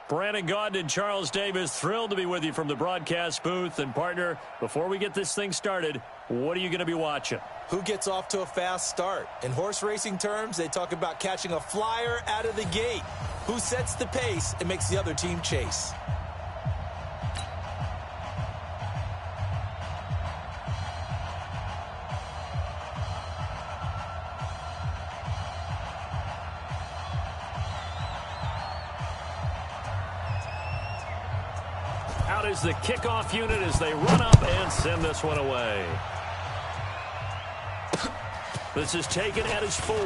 Brandon Gaudin and Charles Davis, thrilled to be with you from the broadcast booth. And, partner, before we get this thing started, what are you going to be watching? Who gets off to a fast start? In horse racing terms, they talk about catching a flyer out of the gate. Who sets the pace and makes the other team chase? Out is the kickoff unit as they run up and send this one away. This is taken at his 4.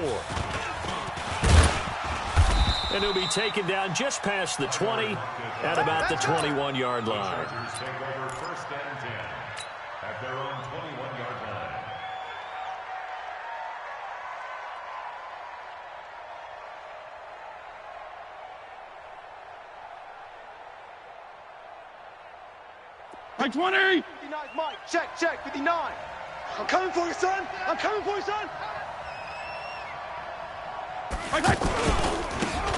And he'll be taken down just past the 20 at about the 21-yard line. First and 10 at their own 21-yard line. Hey, 20! 59, Mike, check, 59. I'm coming for you, son. I'm coming for you, son.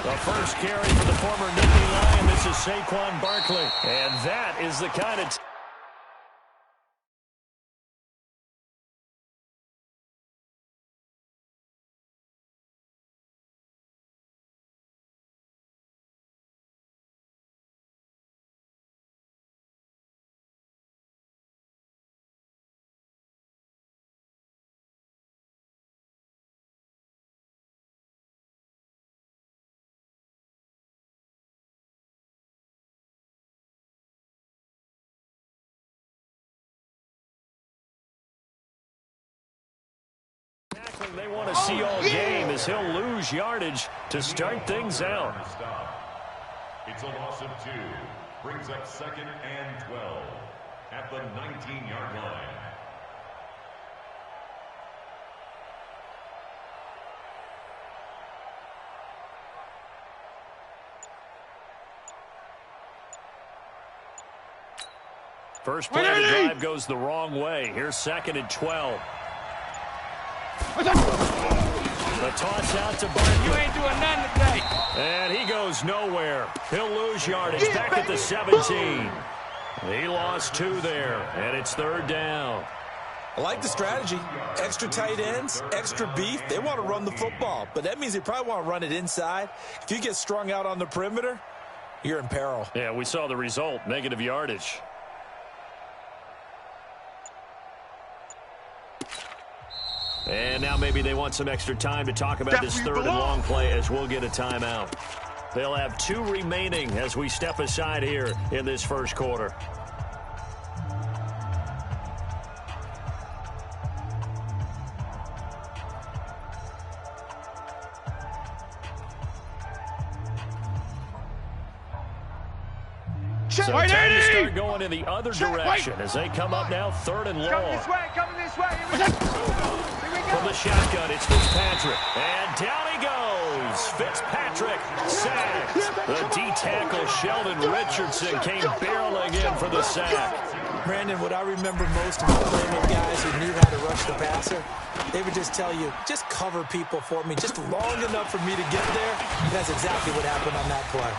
The first carry for the former Nittany Lion. This is Saquon Barkley. And that is the kind of... they want to see all game as he'll lose yardage to start things out. It's a loss of 2. Brings up 2nd and 12 at the 19-yard line. First play of the drive goes the wrong way. Here's 2nd and 12. The toss out to Barkley. You ain't doing nothing today. And he goes nowhere. He'll lose yardage back at the 17. He lost 2 there, and it's 3rd down. I like the strategy. Extra tight ends, extra beef. They want to run the football, but that means they probably want to run it inside. If you get strung out on the perimeter, you're in peril. Yeah, we saw the result, negative yardage. And now maybe they want some extra time to talk about this 3rd and long play as we'll get a timeout. They'll have 2 remaining as we step aside here in this first quarter. So time to start going in the other direction as they come up now 3rd and long. Coming this way. Here we go. From the shotgun, it's Fitzpatrick. And down he goes. Fitzpatrick sacked. The D-tackle Sheldon Richardson came barreling in for the sack. Brandon, what I remember most about playing with guys who knew how to rush the passer, they would just tell you, just cover people for me, just long enough for me to get there. And that's exactly what happened on that play.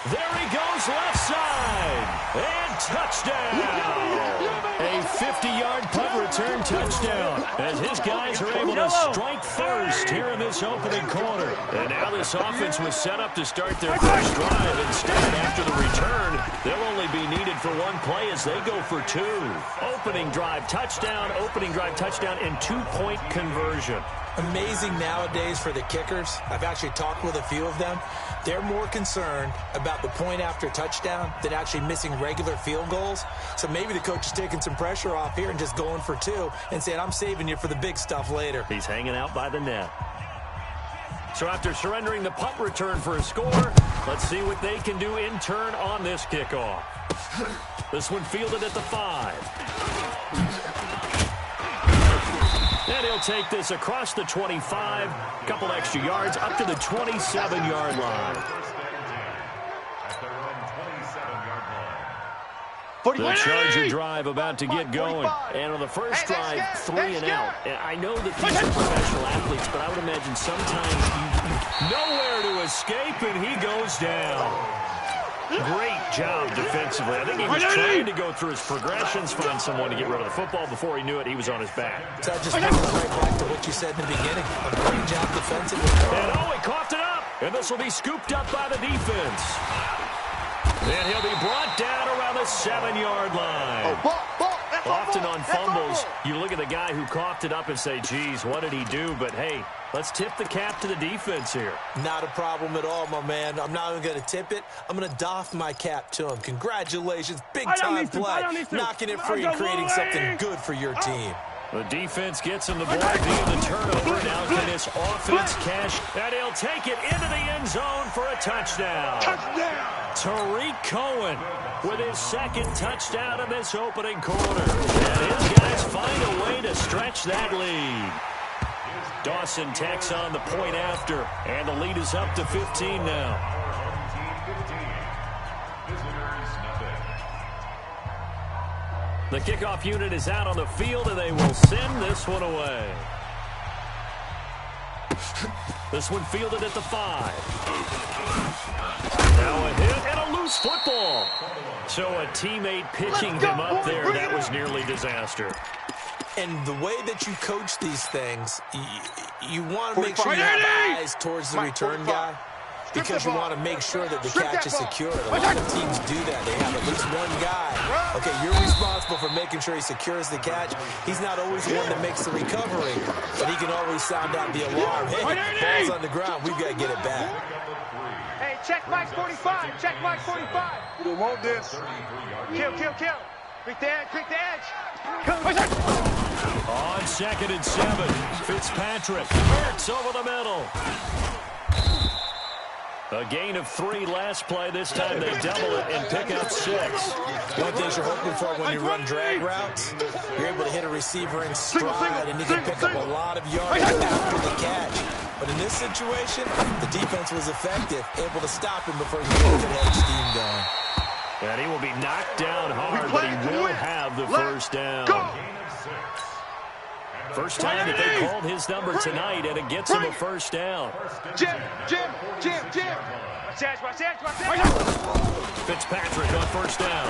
There he goes left side. And touchdown. A 50-yard punt return touchdown as his guys are able to strike first here in this opening quarter. And now this offense was set up to start their first drive. Instead, after the return, they'll only be needed for 1 play as they go for 2. Opening drive touchdown, and 2-point conversion. Amazing nowadays for the kickers. I've actually talked with a few of them. They're more concerned about the point after touchdown than actually missing regular field goals. So maybe the coach is taking some pressure off here and just going for 2 and saying, I'm saving you for the big stuff later. He's hanging out by the net. So after surrendering the punt return for a score, let's see what they can do in turn on this kickoff. This one fielded at the 5. And he'll take this across the 25, a couple extra yards up to the 27-yard line. The Charger drive about to get going. And on the first drive, 3 and out. And I know that these are professional athletes, but I would imagine sometimes nowhere to escape, and he goes down. Great job defensively. I think he was trying to go through his progressions, find someone to get rid of the football. Before he knew it, he was on his back. So I just brings us right back to what you said in the beginning. A great job defensively. And he coughed it up. And this will be scooped up by the defense. And he'll be brought down around the 7-yard line. Often on fumbles, you look at the guy who coughed it up and say, geez, what did he do? But, hey, let's tip the cap to the defense here. Not a problem at all, my man. I'm not even going to tip it. I'm going to doff my cap to him. Congratulations. Big-time play. Knocking it free and creating something good for your team. The defense gets him the ball via the turnover. Now can this offense cash? And he'll take it into the end zone for a touchdown. Tariq Cohen with his second touchdown in this opening quarter. And his guys find a way to stretch that lead. Dawson tacks on the point after. And the lead is up to 15 now. The kickoff unit is out on the field, and they will send this one away. This one fielded at the 5. Now a hit and a loose football. So a teammate picking him up there. That was nearly disaster. And the way that you coach these things, you want to make sure you have eyes towards the return guy. Because you want to make sure that the catch is secured. A lot of teams do that. They have at least one guy. Okay, you're responsible for making sure he secures the catch. He's not always the one that makes the recovery, but he can always sound out the alarm. Hey, ball's on the ground. We've got to get it back. Hey, check Mike 45. Check Mike 45. We want this. Kill. Pick the edge. On 2nd and 7, Fitzpatrick hurts over the middle. A gain of 3 last play. This time they double it and pick up 6. One thing you're hoping for when you run drag routes, you're able to hit a receiver in stride, and you can pick up a lot of yards after the catch. But in this situation, the defense was effective, able to stop him before he could have steam going. And he will be knocked down hard, but he will have the first down. First time that they called his number tonight, and it gets him a first down. Jim. Fitzpatrick on first down.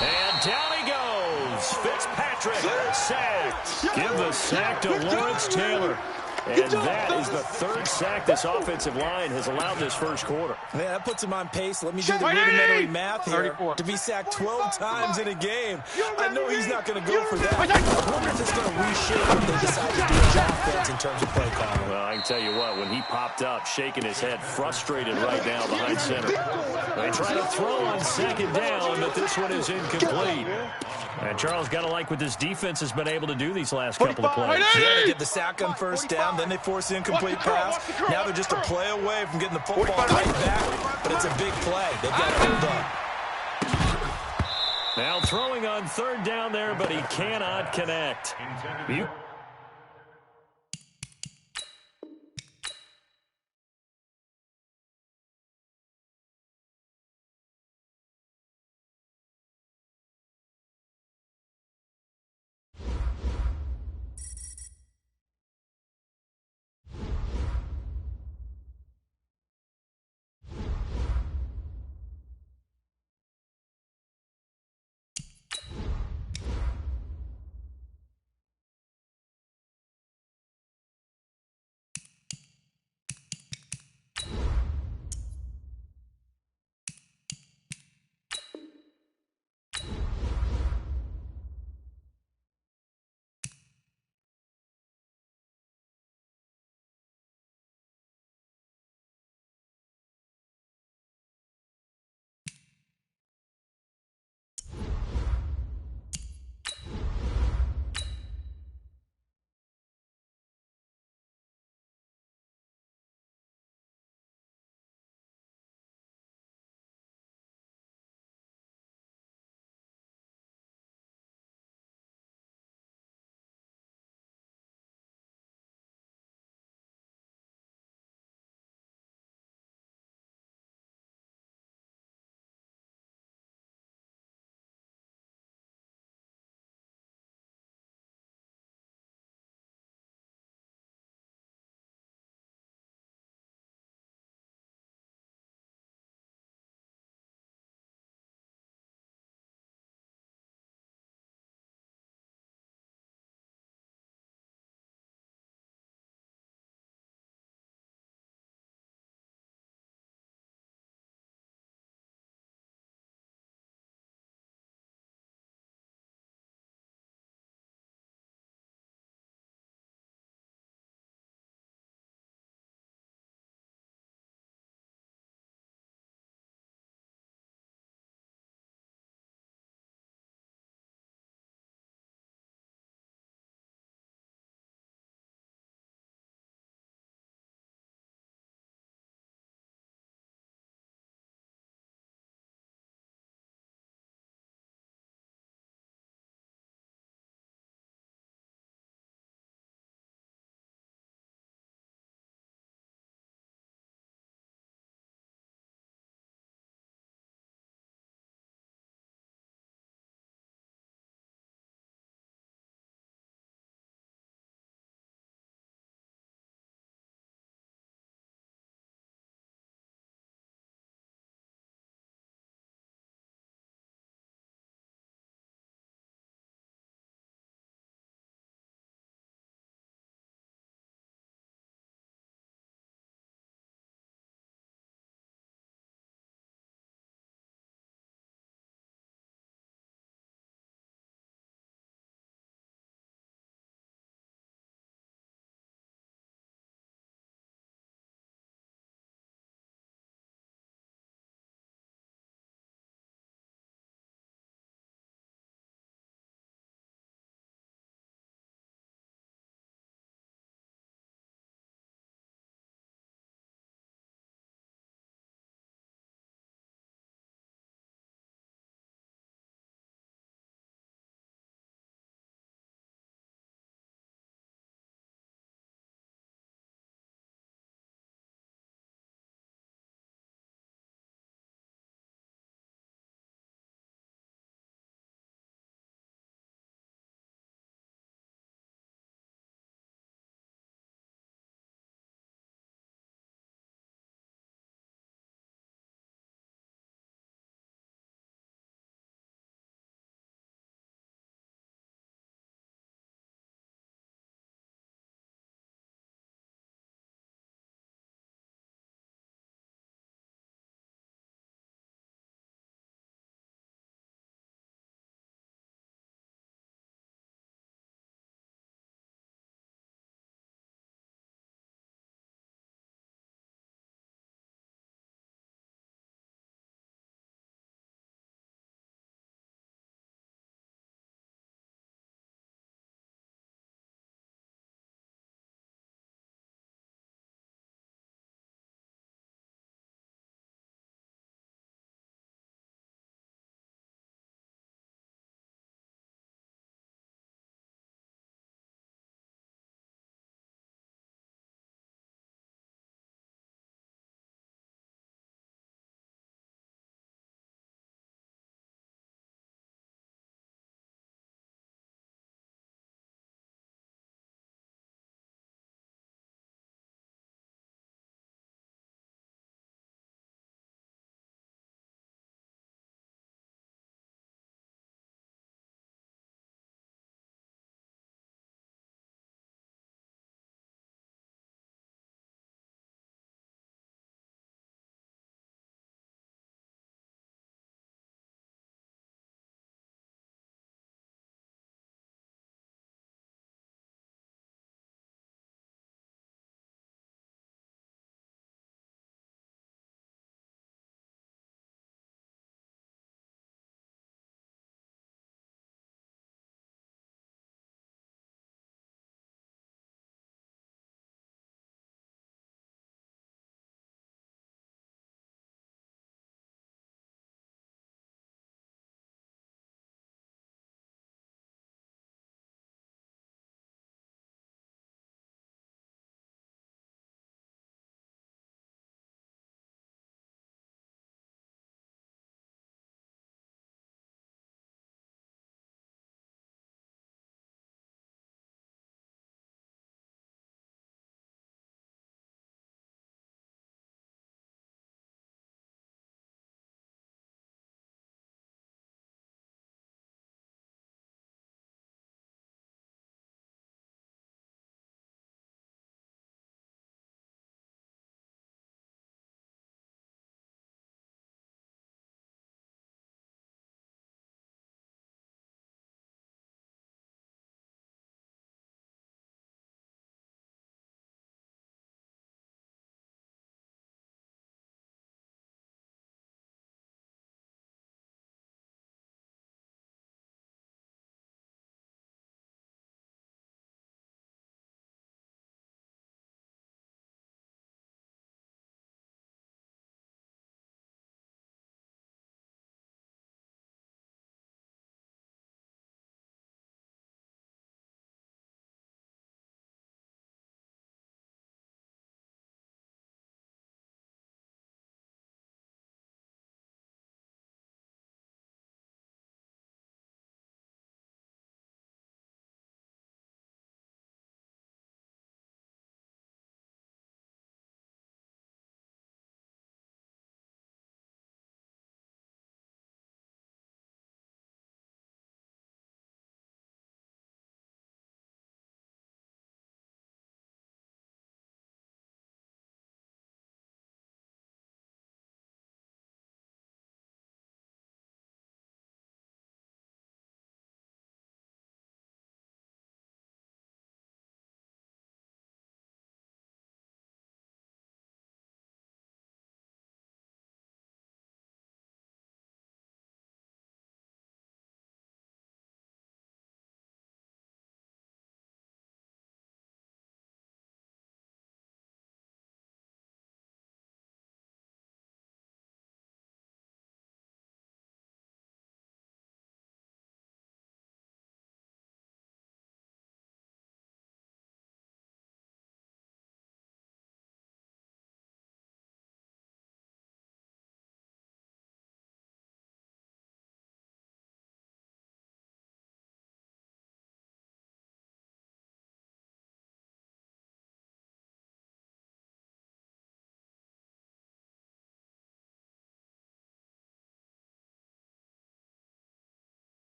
And down he goes. Fitzpatrick sacked. Give the sack to Lawrence Taylor. And that is the 3rd sack this offensive line has allowed this first quarter. Man, that puts him on pace. Let me do the rudimentary math here. To be sacked 12 times in a game, I know he's not going to go for that. I wonder if it's going to reshape what they decide to do on offense in terms of play calling. Well, I can tell you what, when he popped up, shaking his head, frustrated right now behind center. They try to throw on 2nd down, but this one is incomplete. And Charles got to like what this defense has been able to do these last couple of plays. Yeah, they get the sack on first down, then they force the incomplete pass. Now they're just a play away from getting the football right back, but it's a big play. They've got to hold up. Now throwing on 3rd down there, but he cannot connect.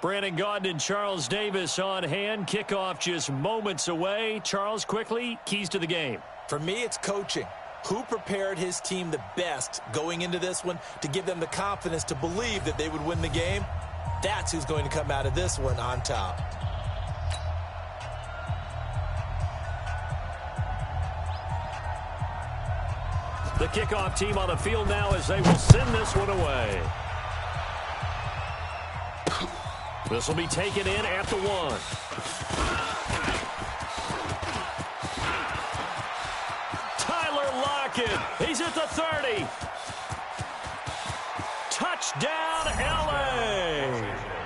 Brandon Gaudin and Charles Davis on hand. Kickoff just moments away. Charles, quickly, keys to the game. For me, it's coaching. Who prepared his team the best going into this one to give them the confidence to believe that they would win the game? That's who's going to come out of this one on top. The kickoff team on the field now as they will send this one away. This will be taken in at the 1. He's at the 30. Touchdown, LA.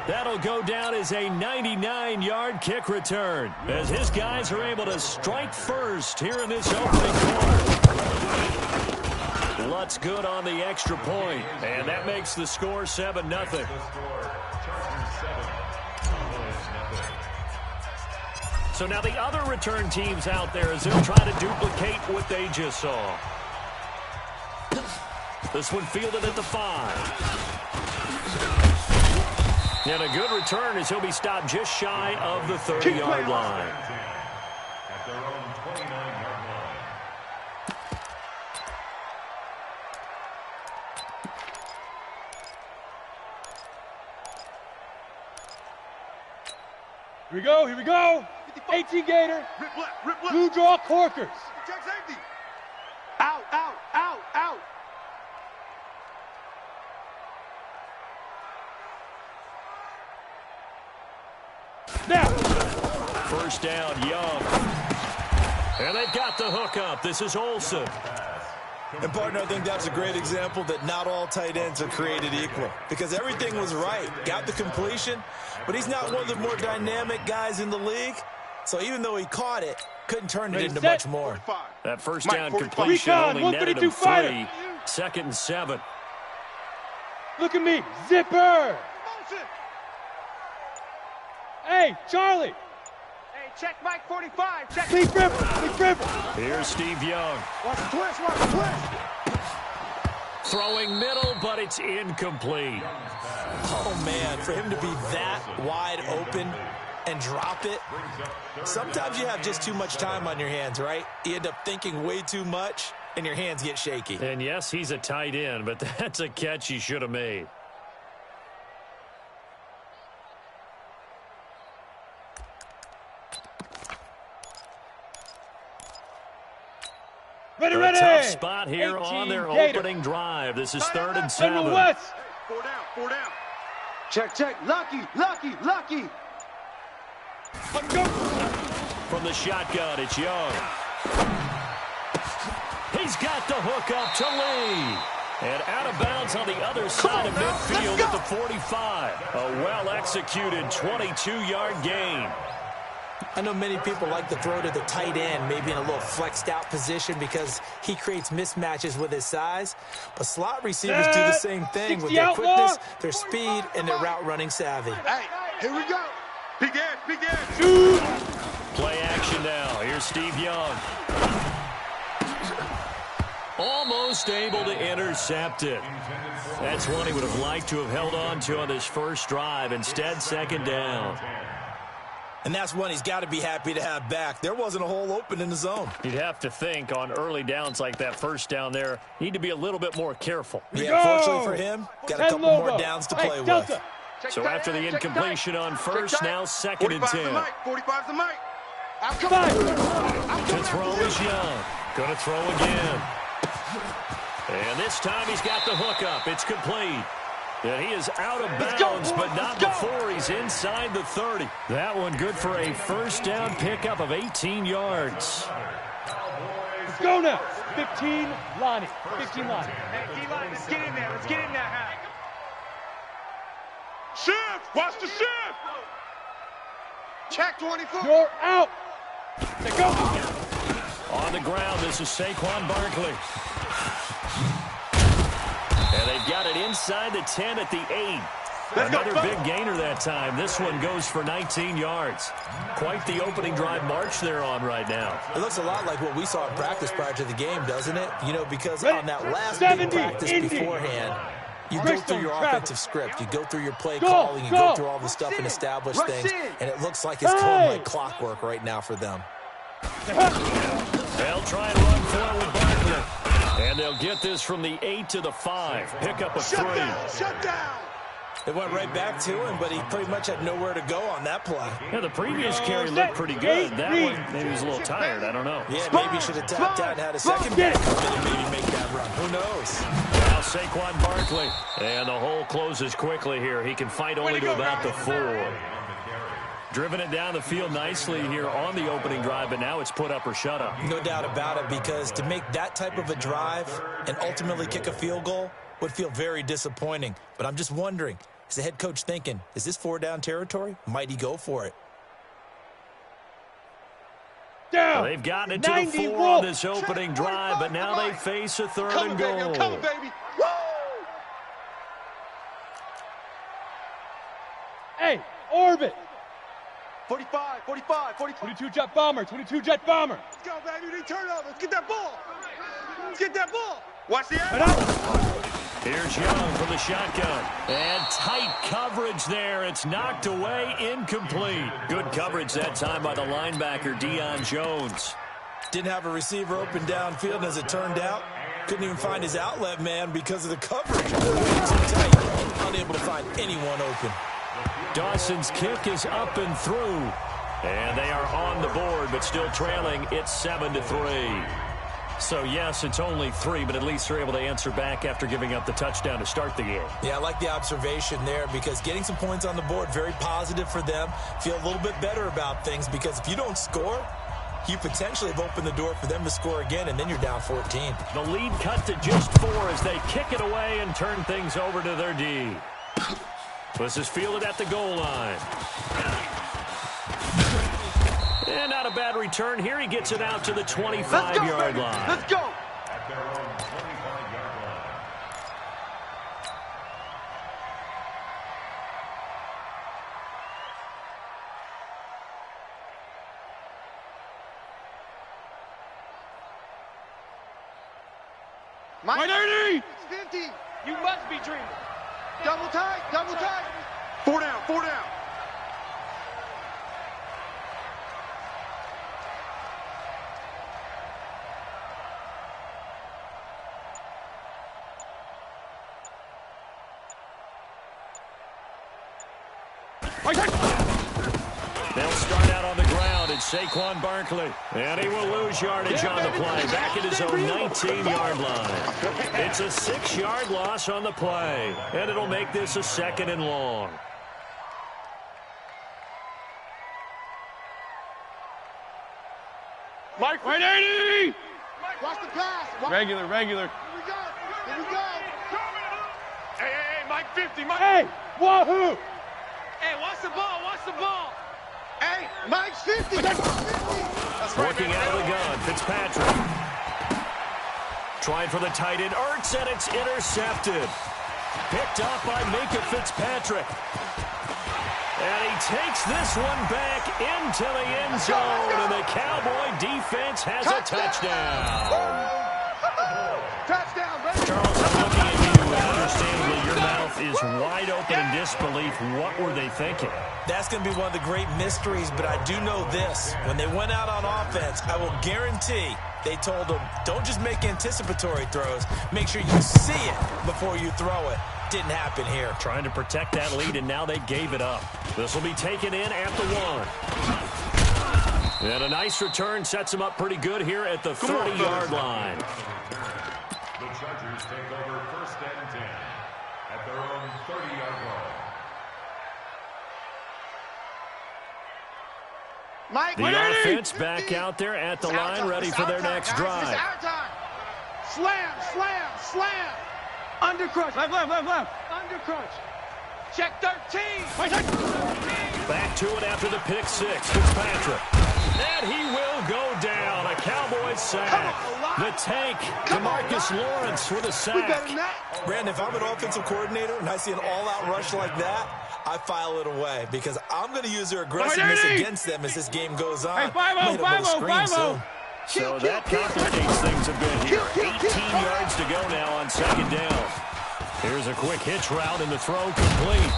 That'll go down as a 99-yard kick return as his guys are able to strike first here in this opening quarter. Lutz good on the extra point, and that makes the score 7-0. So now the other return teams out there as they'll try to duplicate what they just saw. This one fielded at the 5. And a good return as he'll be stopped just shy of the 30-yard line. At their own 29-yard line. Here we go, here we go. 18 Gator. Rip left, rip left. Blue draw corkers. Check safety. Out, out, out, out. Now. First down, Young. And they've got the hookup. This is Olsen. And, partner, I think that's a great example that not all tight ends are created equal because everything was right. Got the completion, but he's not one of the more dynamic guys in the league. So even though he caught it, couldn't turn it into much more. That first down completion only netted him 3. 2nd and 7. Look at me. Zipper. Hey, Charlie. Hey, check Mike 45. Check. Big River. Big River. Here's Steve Young. Watch the twist. Watch the twist. Throwing middle, but it's incomplete. Oh, man, for him to be that wide open and drop it. Sometimes you have just too much time on your hands, right? You end up thinking way too much, and your hands get shaky. And, yes, he's a tight end, but that's a catch he should have made. Ready, A ready. tough spot here on their opening drive. This is 3rd and 7. West. 4 down, 4 down. Check, check. Lucky, lucky, lucky. From the shotgun, it's Young. He's got the hook up to Lee. And out of bounds on the other side of midfield at the 45. A well-executed 22-yard gain. I know many people like to throw to the tight end, maybe in a little flexed out position because he creates mismatches with his size. But slot receivers do the same thing with their quickness, their speed, and their route running savvy. Hey, here we go. Big edge, big edge. Play action now. Here's Steve Young. Almost able to intercept it. That's one he would have liked to have held on to on this first drive. Instead, 2nd down. And that's one he's got to be happy to have back. There wasn't a hole open in the zone. You'd have to think on early downs like that first down there, need to be a little bit more careful. Yeah, fortunately for him, got a couple more downs to play with. So after the incompletion on first, now 2nd and 10. 45's the mic. To throw is Young. Gonna throw again. And this time he's got the hookup. It's complete. And he is out of bounds, but not before he's inside the 30. That one good for a first down pickup of 18 yards. Let's go now. 15, Lonnie. 15, Lonnie. Hey, D-line, let's get in there. Let's get in there, huh? Shift! Watch the shift! Check 24. You're out. Let's go. On the ground, this is Saquon Barkley. And they've got it inside the 10 at the 8. Another big gainer that time. This one goes for 19 yards. Quite the opening drive march they're on right now. It looks a lot like what we saw in practice prior to the game, doesn't it? You know, because on that last big practice beforehand, You go through your offensive script. You go through your play calling. You go through all the stuff and establish things. And it looks like it's going like clockwork right now for them. They'll try and run forward Barkley. And they'll get this from the 8 to the 5. Pick up a 3. Shut down. It went right back to him, but he pretty much had nowhere to go on that play. Yeah, the previous carry looked pretty good. That one, maybe he was a little tired. I don't know. Yeah, maybe he should have tapped out and had a second back and maybe make that run. Who knows? Now Saquon Barkley. And the hole closes quickly here. He can fight only to about the 4. Driven it down the field nicely here on the opening drive, but now it's put up or shut up. No doubt about it, because to make that type of a drive and ultimately kick a field goal would feel very disappointing. But I'm just wondering, is the head coach thinking, is this 4-down territory? Might he go for it? Well, they've gotten it to the 4 on this opening drive, but now they face a 3rd and goal. I'm coming, baby. Woo! Hey, orbit. 45, 45, 45. 22 jet bomber, 22 jet bomber. Let's go, baby. They turn over. Let's get that ball. Let's get that ball. Watch the air. Here's Young from the shotgun. And tight coverage there. It's knocked away, incomplete. Good coverage that time by the linebacker, Deion Jones. Didn't have a receiver open downfield, and as it turned out, couldn't even find his outlet man because of the coverage. Way too tight. Unable to find anyone open. Dawson's kick is up and through. And they are on the board, but still trailing. It's 7-3. So, yes, it's only 3, but at least they're able to answer back after giving up the touchdown to start the game. Yeah, I like the observation there, because getting some points on the board, very positive for them. Feel a little bit better about things, because if you don't score, you potentially have opened the door for them to score again, and then you're down 14. The lead cut to just 4 as they kick it away and turn things over to their D. This is fielded at the goal line. And not a bad return here. He gets it out to the 25-yard line. Let's go. At their own 25-yard line. Mike, 180. 50. You must be dreaming. Double tight, double tight. 4 down, 4 down. They'll start out on the ground. It's Saquon Barkley. And he will lose yardage on the play. Back at his own 19-yard line. It's a 6-yard loss on the play. And it'll make this a 2nd and long. Mike, 180. Watch the pass. Watch. Regular. Here we go. Here we go. Hey, Mike 50, Mike. Hey, wahoo. Hey, watch the ball. Watch the ball. Hey, Mike 50. That's 50. That's right, Working out of the gun, Fitzpatrick. Trying for the tight end, Ertz, and it's intercepted. Picked up by Minka Fitzpatrick. And he takes this one back into the end zone, and the Cowboy defense has a touchdown. Touchdown, baby. Charles, I'm looking at you, and understandably, your mouth is wide open in disbelief. What were they thinking? That's going to be one of the great mysteries, but I do know this. When they went out on offense, I will guarantee they told them, don't just make anticipatory throws. Make sure you see it before you throw it. Didn't happen here. Trying to protect that lead, and now they gave it up. This will be taken in at the 1. And a nice return sets them up pretty good here at the 30-yard line. The Chargers take over 1st and 10 at their own 30-yard line. Mike, The offense back out there at the line, ready for their next drive. It's our time. Slam, slam, slam. Undercrunch. Left. Undercrunch. Check 13. Back to it after the pick 6. Fitzpatrick. And he will go down. A Cowboys sack. The tank, DeMarcus Lawrence with a We better than sack. that. Brandon, if I'm an offensive coordinator and I see an all-out rush like that, I file it away, because I'm going to use their aggressiveness against them as this game goes on. Hey, 5-0, 5-0, 5-0. So that complicates things a bit here. 18 yards to go now on 2nd down. Here's a quick hitch route, and the throw complete.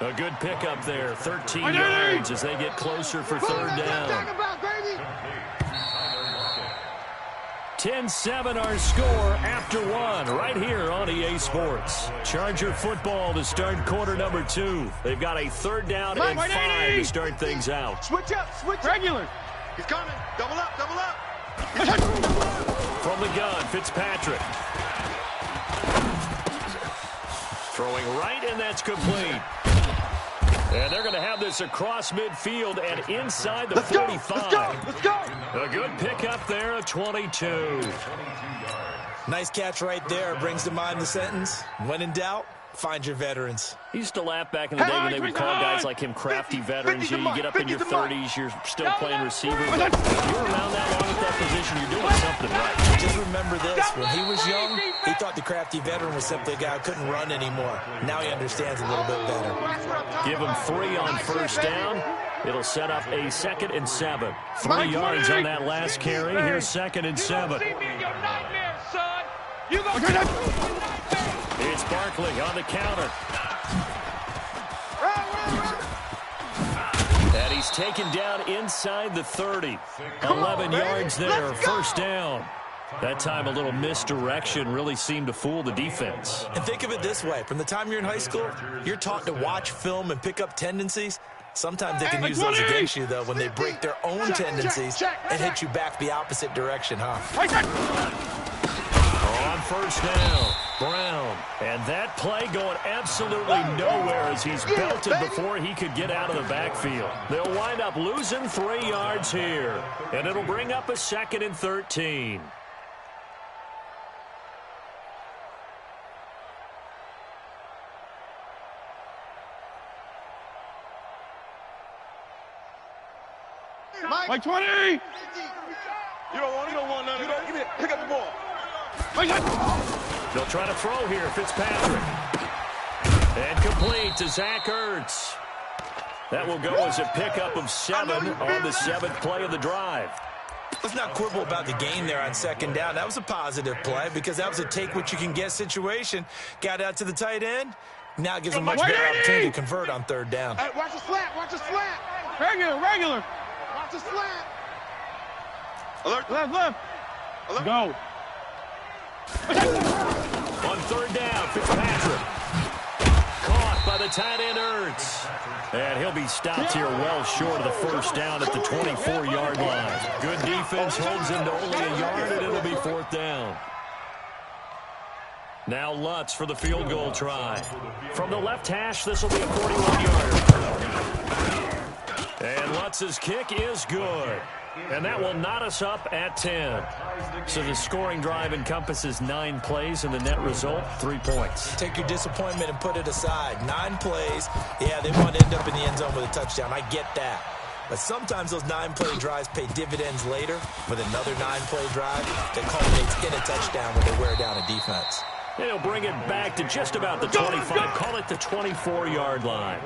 A good pickup there, 13 yards as they get closer for third down. 10-7 our score after one right here on EA Sports. Charger football to start quarter number 2. They've got a third down and 5 to start things out. Switch up, switch regular. He's coming. Double up, double up. From the gun, Fitzpatrick. Throwing right, and that's complete. And they're going to have this across midfield and inside the 45. Let's go. A good pickup there at 22. Nice catch right there. Brings to mind the sentence, when in doubt, find your veterans. He used to laugh back in the day when they would call guys like him crafty veterans. You get up in your 30s, you're still playing receiver. But if you're around that long at that position, you're doing something right. Just remember this. When he was young, he thought the crafty veteran was simply a guy who couldn't run anymore. Now he understands a little bit better. Give him 3 on first down. It'll set up a 2nd and 7. 3 yards on that last carry. Here's 2nd and 7. It's Barkley on the counter. And he's taken down inside the 30. 11 yards there, first down. That time a little misdirection really seemed to fool the defense. And think of it this way. From the time you're in high school, you're taught to watch film and pick up tendencies. Sometimes they can use those against you, though, when they break their own tendencies and hit you back the opposite direction, huh? On first down, Brown. And that play going absolutely nowhere as he's belted before he could get out of the backfield. They'll wind up losing 3 yards here. And it'll bring up a 2nd and 13. Mike 20! You don't want none of that. Give me it. Pick up the ball. They'll try to throw here, Fitzpatrick. And complete to Zach Ertz. That will go as a pickup of 7 on the 7th play of the drive. Let's not quibble about the gain there on 2nd down. That was a positive play because that was a take-what-you-can-get situation. Got out to the tight end. Now gives them much better opportunity to convert on 3rd down. Hey, watch the slant. Watch the slant. Regular. Watch the slant. Alert. Left. Alert. Go. On 3rd down, Fitzpatrick. Caught by the tight end Ertz. And he'll be stopped here well short of the first down at the 24-yard line. Good defense holds him to only a yard, and it'll be 4th down. Now Lutz for the field goal try. From the left hash, this will be a 41-yarder. And Lutz's kick is good. And that will knot us up at 10. So the scoring drive encompasses 9 plays, and the net result, 3 points. Take your disappointment and put it aside. 9 plays. Yeah, they want to end up in the end zone with a touchdown. I get that. But sometimes those 9-play drives pay dividends later with another 9-play drive that culminates in a touchdown when they wear down a defense. And he'll bring it back to just about the 25. Call it the 24-yard line.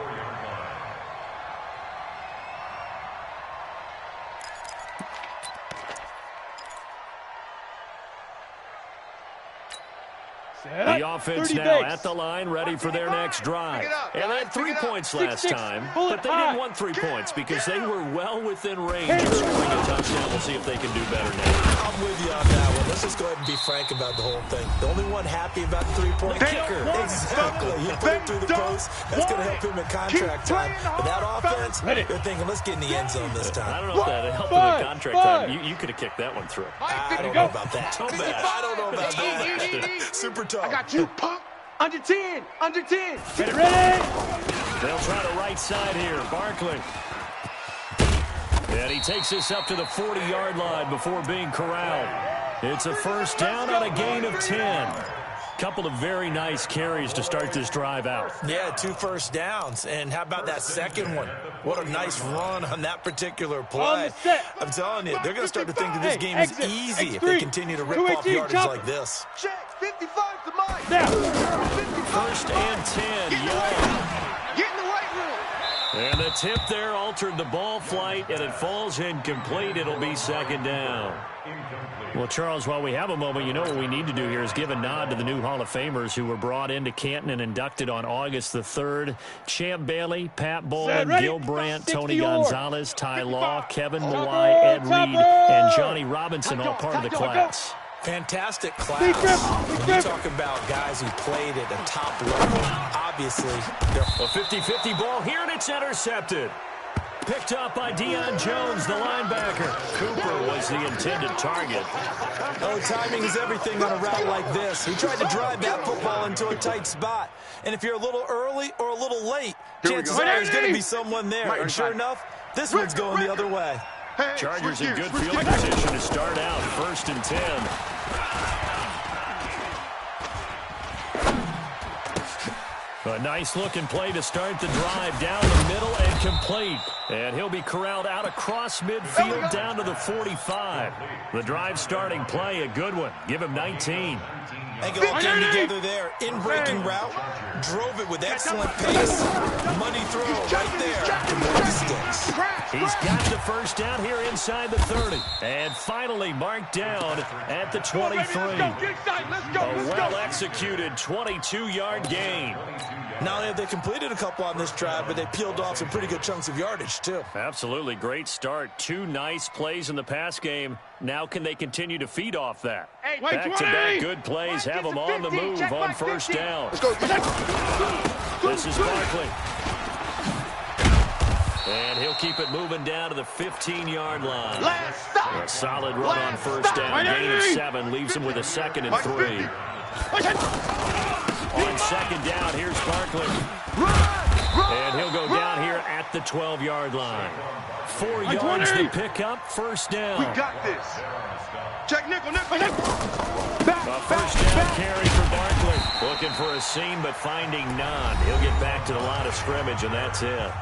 The offense now at the line, ready for their next drive. And they had 3 points last time, but they didn't want 3 points because they were well within range of scoring a touchdown. We'll see if they can do better now. I'm with you on that one. Let's just go ahead and be frank about the whole thing. The only one happy about the 3-point kicker. Exactly. You put it through the post. That's going to help him in contract time. But that offense, they're thinking, let's get in the end zone this time. I don't know if that helped him in contract time. You could have kicked that one through. I don't know about that. So bad. I don't know about that. Super tough. I got you, pump. Under 10. Under 10. Get ready. They'll try the right side here. Barkley. And he takes this up to the 40-yard line before being corralled. It's a first down on a gain of 10. Couple of very nice carries to start this drive out. Yeah, 2 first downs. And how about that second one? What a nice run on that particular play. I'm telling you, they're going to start to think that this game is easy if they continue to rip off yardage like this. Check. 55 to Mike. Now. 1st and 10. Young. Get in the weight room. And the tip there altered the ball flight, and it falls incomplete. It'll be second down. Well, Charles, while we have a moment, you know what we need to do here is give a nod to the new Hall of Famers who were brought into Canton and inducted on August the 3rd. Champ Bailey, Pat Bowlen, Gil Brandt, Tony Gonzalez, Ty Law, Kevin Mawai, Ed Reed, and Johnny Robinson, all part of the class. Fantastic class. You talk about guys who played at the top level. Obviously, a 50-50 ball here, and it's intercepted. Picked up by Deion Jones, the linebacker. Cooper was the intended target. Oh, timing is everything on a route like this. He tried to drive that football into a tight spot. And if you're a little early or a little late, chances are there's going to be someone there. And sure enough, this one's going the other way. Chargers in good field position to start out, 1st and 10. A nice-looking play to start the drive down the middle and complete. And he'll be corralled out across midfield down to the 45. The drive starting play, a good one. Give him 19. I think it all came together there. In-breaking route, drove it with excellent pace. Money throw right there to break the sticks. He's got the first down here inside the 30. And finally marked down at the 23. A well-executed 22-yard gain. Not only have they completed a couple on this drive, but they peeled off some pretty good chunks of yardage, too. Absolutely great start. 2 nice plays in the pass game. Now can they continue to feed off that? Back-to-back good plays have them on the move on first down. This is Barkley. And he'll keep it moving down to the 15-yard line. A solid run on first down. Gain of 7 leaves him with a 2nd and 3. On second down, here's Barkley. And he'll go down here at the 12-yard line. 4 yards to pick up, first down. We got this. Check nickel. A first down carry for Barkley. Looking for a seam, but finding none. He'll get back to the line of scrimmage, and that's it.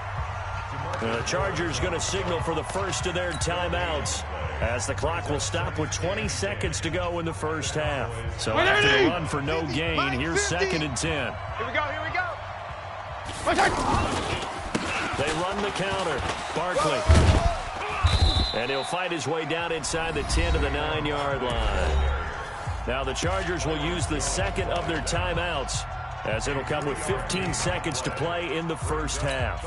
The Chargers going to signal for the first of their timeouts, as the clock will stop with 20 seconds to go in the first half. So after the run for no gain, here's 2nd and 10. Here we go. They run the counter. Barkley. And he'll fight his way down inside the 10 to the 9-yard line. Now the Chargers will use the second of their timeouts, as it'll come with 15 seconds to play in the first half.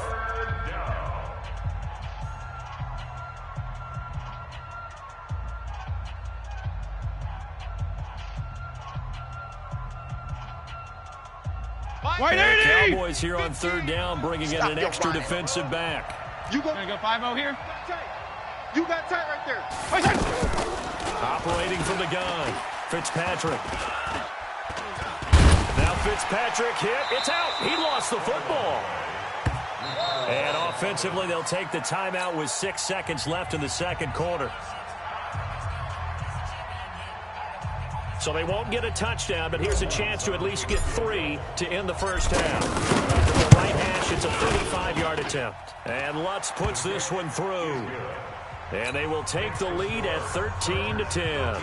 The Cowboys here on 3rd down, bringing in an extra defensive back. You gonna go 5-0 here? You got tight right there. Operating from the gun, Fitzpatrick. Now Fitzpatrick hit. It's out. He lost the football. And offensively, they'll take the timeout with 6 seconds left in the second quarter. So they won't get a touchdown, but here's a chance to at least get 3 to end the first half. From the right hash, it's a 35-yard attempt. And Lutz puts this one through. And they will take the lead at 13-10.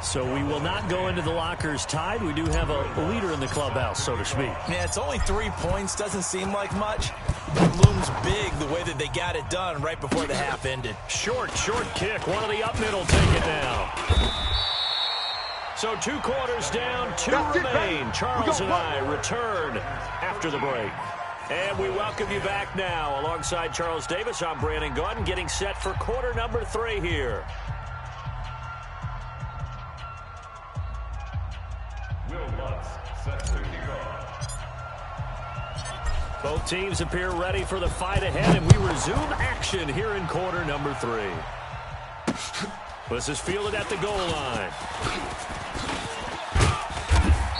So we will not go into the lockers tied. We do have a leader in the clubhouse, so to speak. Yeah, it's only 3 points. Doesn't seem like much. It looms big the way that they got it done right before the half ended. Short kick. One of the up middle take it down. So 2 quarters down, 2 remain. Charles and I return after the break. And we welcome you back now. Alongside Charles Davis, I'm Brandon Gordon, getting set for quarter number 3 here. Will Lutz set to kick off. Both teams appear ready for the fight ahead, and we resume action here in quarter number 3. This is fielded at the goal line.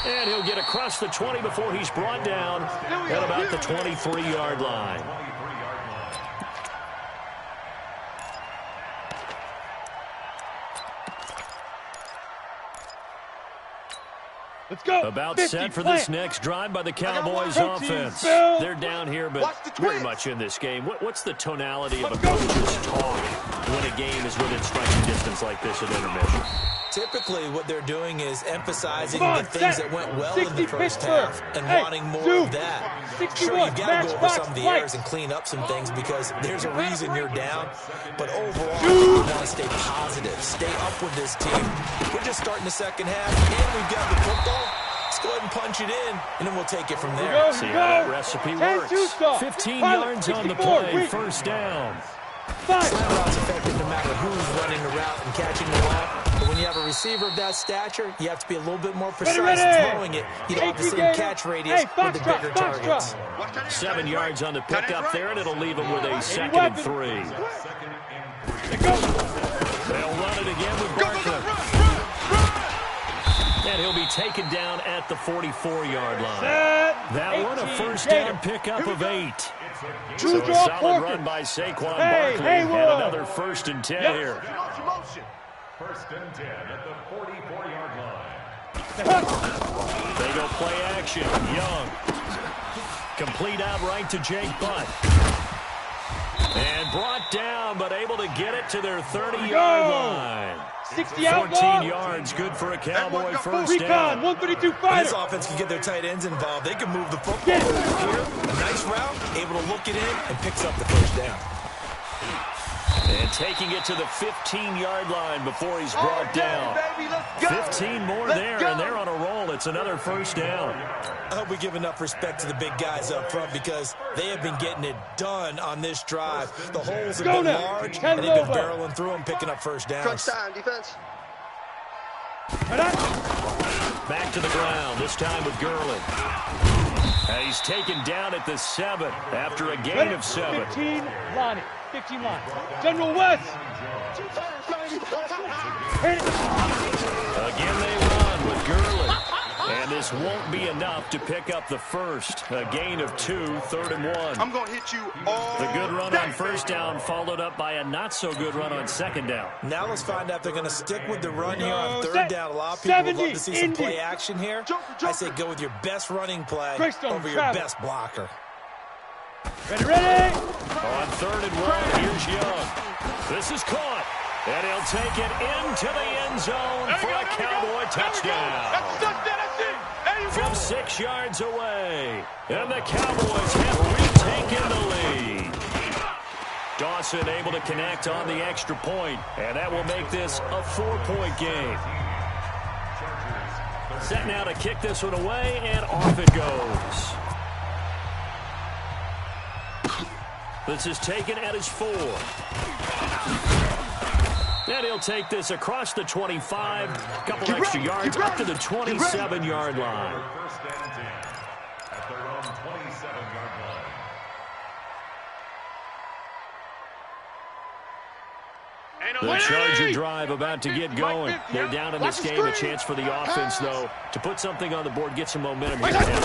And he'll get across the 20 before he's brought down at about the 23-yard line. Let's go. About set for this next drive by the Cowboys offense. They're down here, but very much in this game. What's the tonality of a coach's talk when a game is within striking distance like this at intermission? Typically, what they're doing is emphasizing the things that went well in the first half and wanting more of that. Sure, you've got to go over some of the errors and clean up some things because there's a reason you're down. But overall, you want to stay positive. Stay up with this team. We're just starting the second half, and we've got the football. Let's go ahead and punch it in, and then we'll take it from there. See how that recipe works. 15 yards on the play, first down. Slant route's effective no matter who's running the route and catching the ball. But when you have a receiver of that stature, you have to be a little bit more precise in throwing it. You don't have the same catch radius with the bigger targets. 7 yards on the pickup there, and it'll leave them with a 2nd and 3. They'll run it again with Barker. And he'll be taken down at the 44-yard line. That one, a first down pickup of 8. So a solid run by Saquon Barkley, and another 1st and 10 here. 1st and 10 at the 44-yard line. They go play action. Young. Complete out right to Jake Butt. And brought down, but able to get it to their 30-yard line. 14 yards, good for a Cowboy first down. 132 fighter. This offense can get their tight ends involved. They can move the football. Here, a nice route, able to look it in, and picks up the first down. And taking it to the 15-yard line before he's brought down. 15 more there, and they're on a roll. It's another first down. I hope we give enough respect to the big guys up front because they have been getting it done on this drive. The holes have been large, and they've been barreling through them, picking up first downs. Defense. Back to the ground, this time with Gurley. He's taken down at the 7 after a gain of 7. 15 line. 15 line. General West. Again they run with Gurley. And this won't be enough to pick up the first. A gain of 2, 3rd and 1. I'm going to hit you all The good run on first down followed up by a not-so-good run on 2nd down. Now let's find out if they're going to stick with the run here on 3rd down. A lot of people would love to see some play action here. I say go with your best running play over your best blocker. Ready. On 3rd and 1, here's Young. This is caught. And he'll take it into the end zone for a Cowboy touchdown. From 6 yards away. And the Cowboys have retaken the lead. Dawson able to connect on the extra point, and that will make this a 4-point game. Set now to kick this one away, and off it goes. This is taken at his 4. And he'll take this across the 25, a couple extra yards up to the 27-yard line. First and 10 at their own 27-yard line. The Charger drive about to get going. They're down in this game. A chance for the offense, though, to put something on the board, get some momentum here down.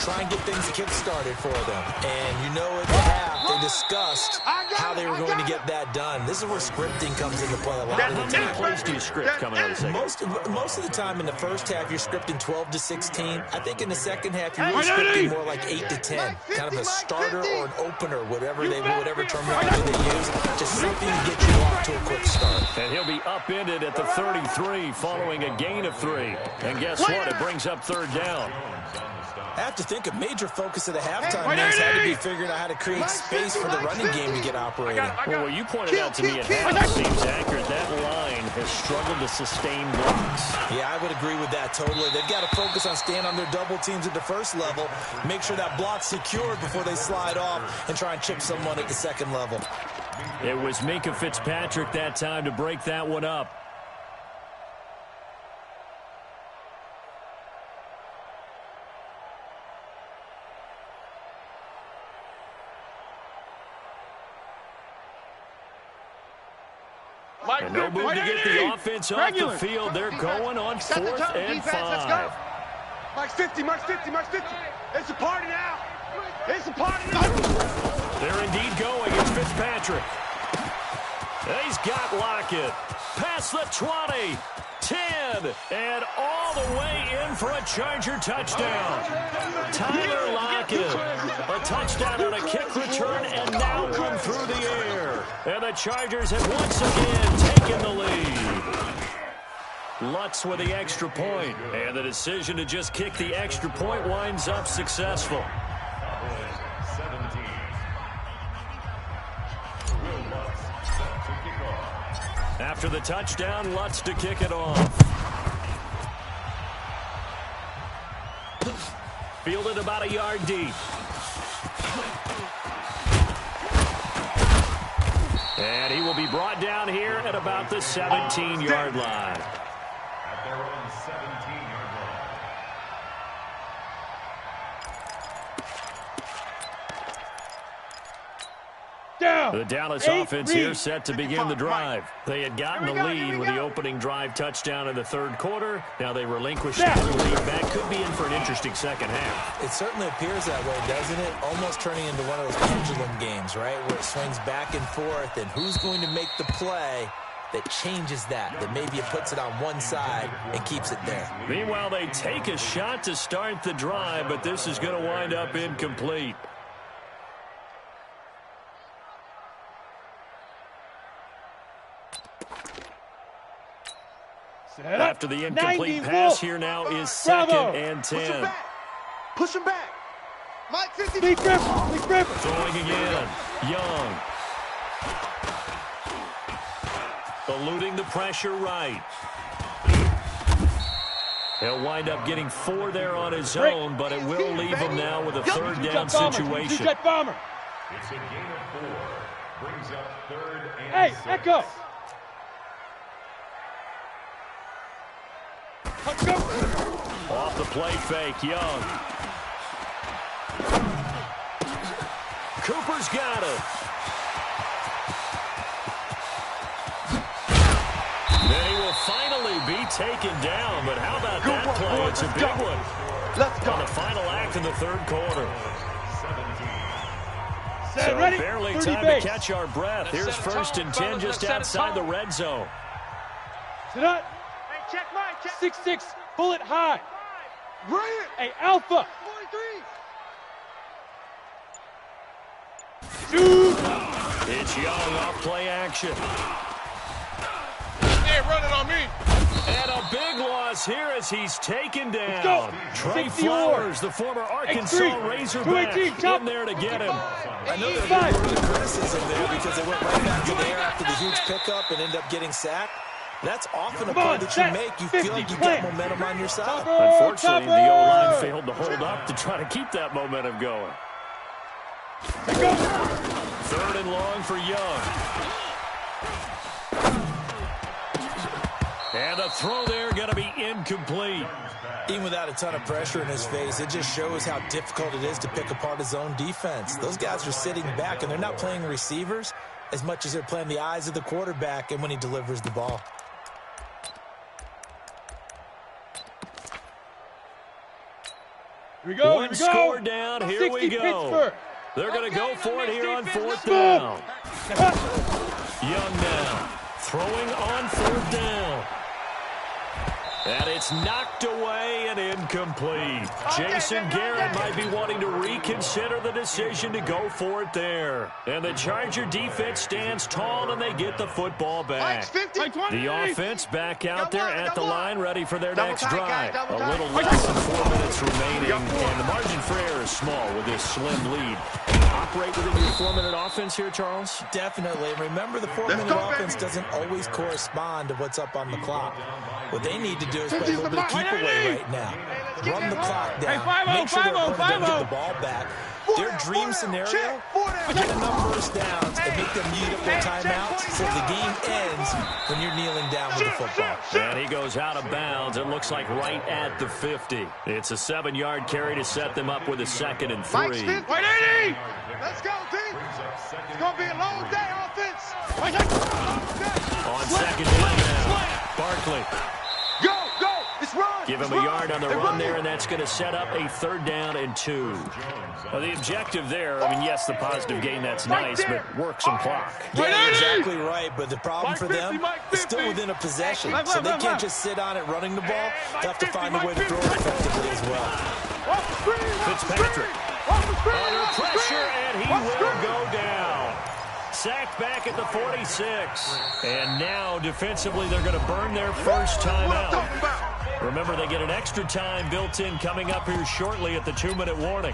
Try and get things kick-started for them. And you know at the half, they discussed how they were going to get that done. This is where scripting comes into play a lot of the How many time. plays do you script coming out of the second? Most of the time in the first half, you're scripting 12 to 16. I think in the second half, you're really scripting more like 8 to 10. Kind of a starter or an opener, whatever terminology they use. Just something to get you off to a quick start. And he'll be upended at the 33 following a gain of 3. And guess what? It brings up 3rd down. I have to think a major focus of the halftime news had to be figuring out how to create space for the running game to get operating. Well, what you pointed out to me at half seems accurate. That line has struggled to sustain blocks. Yeah, I would agree with that totally. They've got to focus on staying on their double teams at the first level, make sure that block's secured before they slide off, and try and chip someone at the second level. It was Minkah Fitzpatrick that time to break that one up. And no move to get the offense off the field. They're going on 4th and 5. Mark's 50, Mark's 50, Mark's 50. It's a party now. It's a party now. They're indeed going. It's Fitzpatrick. He's got Lockett. Past the 20, 10, and all the way in for a Charger touchdown. Tyler Lockett. A touchdown on a kick return, and now one through the air. And the Chargers have once again taken the lead. Lutz with the extra point. And the decision to just kick the extra point winds up successful. After the touchdown, Lutz to kick it off. Fielded about a yard deep. And he will be brought down here at about the 17-yard line. At their own 17-yard line. Down. The Dallas offense here set to begin the drive. They had gotten the lead with the opening drive touchdown in the third quarter. Now they relinquish the lead. That could be in for an interesting second half. It certainly appears that way, doesn't it? Almost turning into one of those pendulum games, right? Where it swings back and forth, and who's going to make the play that changes that maybe it puts it on one side and keeps it there. Meanwhile, they take a shot to start the drive, but this is going to wind up incomplete. After the incomplete pass, here now is second and 10. Push him back. Mike 50. Throwing again. Young. Eluding the pressure right. He'll wind up getting 4 there on his own, but it will leave him now with a third down situation. It's a gain of 4. Brings up third and 6. Echo. Off the play fake, Young. Cooper's got it. Then he will finally be taken down, but how about that play? It's a big one. Let's go. On the final act in the third quarter. 17. So ready? barely time to catch our breath. Here's first and 10 just outside the red zone. Sit up. Hey, check Mike. Check. 6'6", bullet high. Brilliant. Hey, Alpha. 43. Shoot. It's Young off play action. Hey, run it on me. And a big loss here as he's taken Let's down. go. Trey 60 Flowers, the former Arkansas X3. Razorback, 218, chop. in there to get him. I know there's a little bit of criticism there because they went right back to there after the huge pickup and ended up getting sacked. That's often a play that you make. You feel like you get momentum on your side. Unfortunately, the O-line failed to hold up to try to keep that momentum going. Third and long for Young. And the throw there going to be incomplete. Even without a ton of pressure in his face, it just shows how difficult it is to pick apart his own defense. Those guys are sitting back, and they're not playing receivers as much as they're playing the eyes of the quarterback and when he delivers the ball. Here we go. One score down. Here we go. Pittsburgh. They're going to go for it here on fourth down. Young now. Throwing on fourth down. And it's knocked away and incomplete. Jason Garrett might be wanting to reconsider the decision to go for it there. And the Charger defense stands tall and they get the football back. The offense back out there at the line, ready for their next drive. A little less than 4 minutes remaining, and the margin for error is small with this slim lead. Operate within your 4-minute offense here, Charles? Definitely. And remember, the 4-minute offense doesn't always correspond to what's up on the clock. What they need to do is play a little bit of keep away right now. Run the clock down. Make sure their opponent doesn't get the ball back. Their dream scenario, get enough first downs and make them use up their timeouts so the game ends when you're kneeling down with the football. And he goes out of bounds. It looks like right at the 50. It's a 7-yard carry to set them up with a 2nd and 3. Let's go, team. It's going to be a long day, offense. On second down now, Barkley. Go. It's run. Give him a yard on the run there, and that's going to set up a 3rd down and 2. Well, the objective there, I mean, yes, the positive gain, that's nice, but work some clock. Yeah, you're exactly right, but the problem for them is still within a possession, so they can't just sit on it running the ball. They have to find a way to throw it effectively as well. Fitzpatrick under pressure, and he will go down. sacked back at the 46. And now, defensively, they're going to burn their first timeout. Remember, they get an extra time built in coming up here shortly at the 2-minute warning.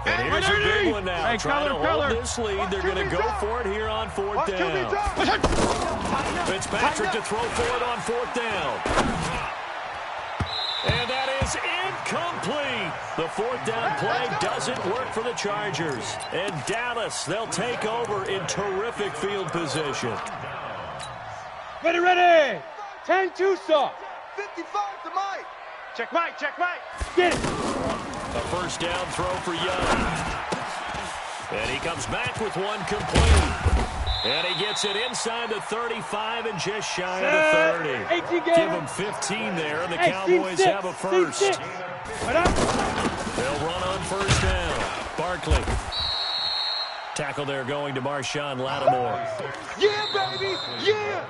And here's a big one now. Trying to hold this lead. They're going to go for it here on 4th down. Fitzpatrick to throw for it on 4th down. And that is incomplete. The 4th down play doesn't work for the Chargers. And Dallas, they'll take over in terrific field position. Ready. 10-2 soft. 55 to Mike. Check Mike. Get it. A first down throw for Young. And he comes back with one complete. And he gets it inside the 35 and just shy of the 30. Give him 15 there, and the Cowboys have a first. They'll run on first down. Barkley. Tackle there going to Marshawn Lattimore. Yeah, baby. Yeah.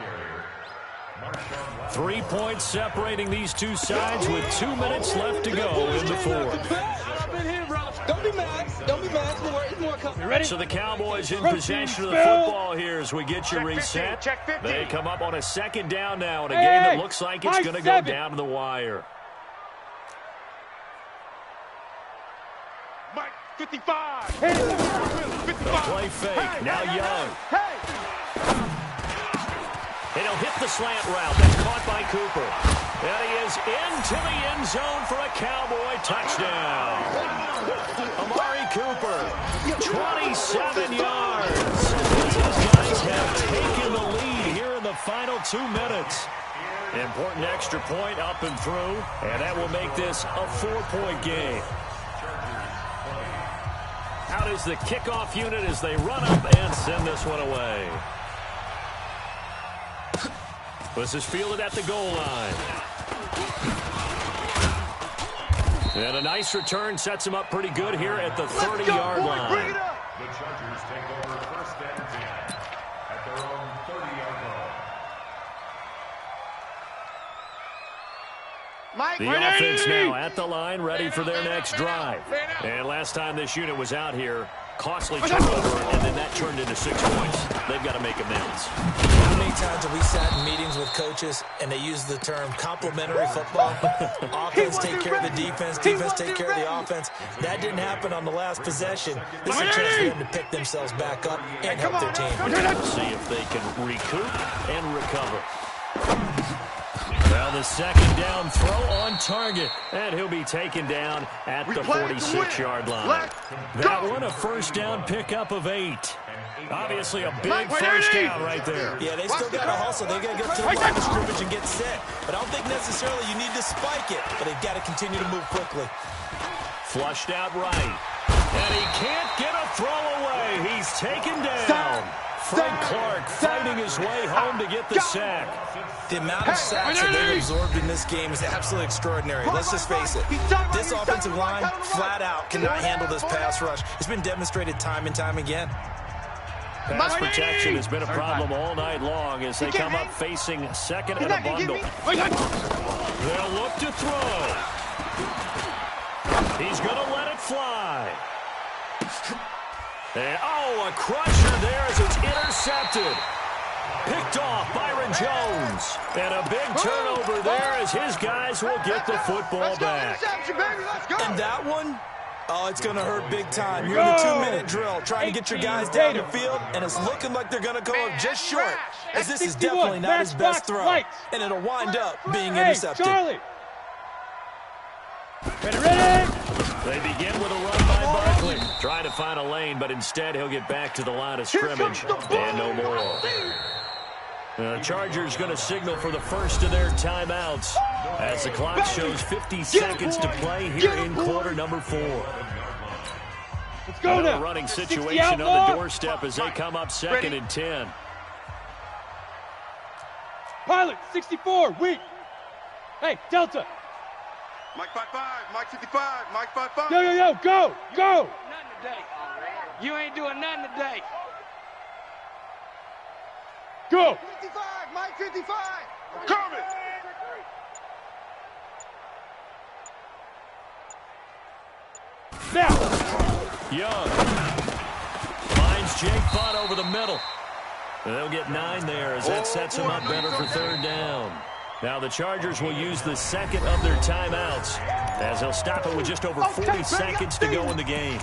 3 points separating these two sides with 2 minutes left to go in the 4th. Don't be mad. It's more coming. Ready? So the Cowboys in possession of the football here as we get you reset. Check 15. They come up on a 2nd down now in a game that looks like it's going to go down to the wire. Mike, 55. The play fake. Now Young. And he'll hit the slant route. That's caught by Cooper. And he is into the end zone for a Cowboy touchdown. Amari Cooper, 27 yards. These guys have taken the lead here in the final 2 minutes. Important extra point up and through, and that will make this a 4-point game. Out is the kickoff unit as they run up and send this one away. This is fielded at the goal line. And a nice return sets him up pretty good here at the 30-yard line. The Chargers take over 1st and 10 at their own 30-yard line. The offense now at the line, ready for their next drive. And last time this unit was out here, costly turnover, and then that turned into 6 points. They've got to make amends. How many times have we sat in meetings with coaches and they use the term complementary football? Offense take care of the defense, defense take care of the offense. That didn't happen on the last possession. This is a chance for them to pick themselves back up and help their team. See if they can recoup and recover. Well, the 2nd down throw on target, and he'll be taken down at the 46-yard line. That one, a first down pickup of 8. Obviously a big first down right there. Yeah, they still got to hustle. They got to get to the line of scrimmage and get set. But I don't think necessarily you need to spike it, but they've got to continue to move quickly. Flushed out right. And he can't get a throw away. He's taken down. Frank Clark fighting his way home to get the sack. The amount of sacks that they've absorbed in this game is absolutely extraordinary. Let's just face it. This offensive line, flat out, cannot handle this pass rush. It's been demonstrated time and time again. Pass protection has been a problem all night long as they come up facing 2nd and a bundle. They'll look to throw. He's going to let it fly. And, a crusher there as it's intercepted. Picked off Byron Jones. And a big turnover there as his guys will get the football back. And that one, it's going to hurt big time. You're in the 2-minute drill trying to get your guys down the field, and it's looking like they're going to go up just short, as this is definitely not his best throw, and it'll wind up being intercepted. Ready. They begin with a run by Barkley. Trying to find a lane, but instead he'll get back to the line of scrimmage and no more. The Chargers going to signal for the first of their timeouts as the clock shows 50 seconds to play here in quarter number 4. Let's go now. Running situation on the doorstep as they come up 2nd and 10. Pilot, 64, weak. Hey, Delta. Mike 55, Mike 55, Mike 55. Yo, go. Nothing today. You ain't doing nothing today. Go. 55, Mike 55. Coming. Now. Young finds Jake Butt over the middle. They'll get 9 there as that sets them up better for third down. Now the Chargers will use the second of their timeouts as they'll stop it with just over 40 seconds to go in the game.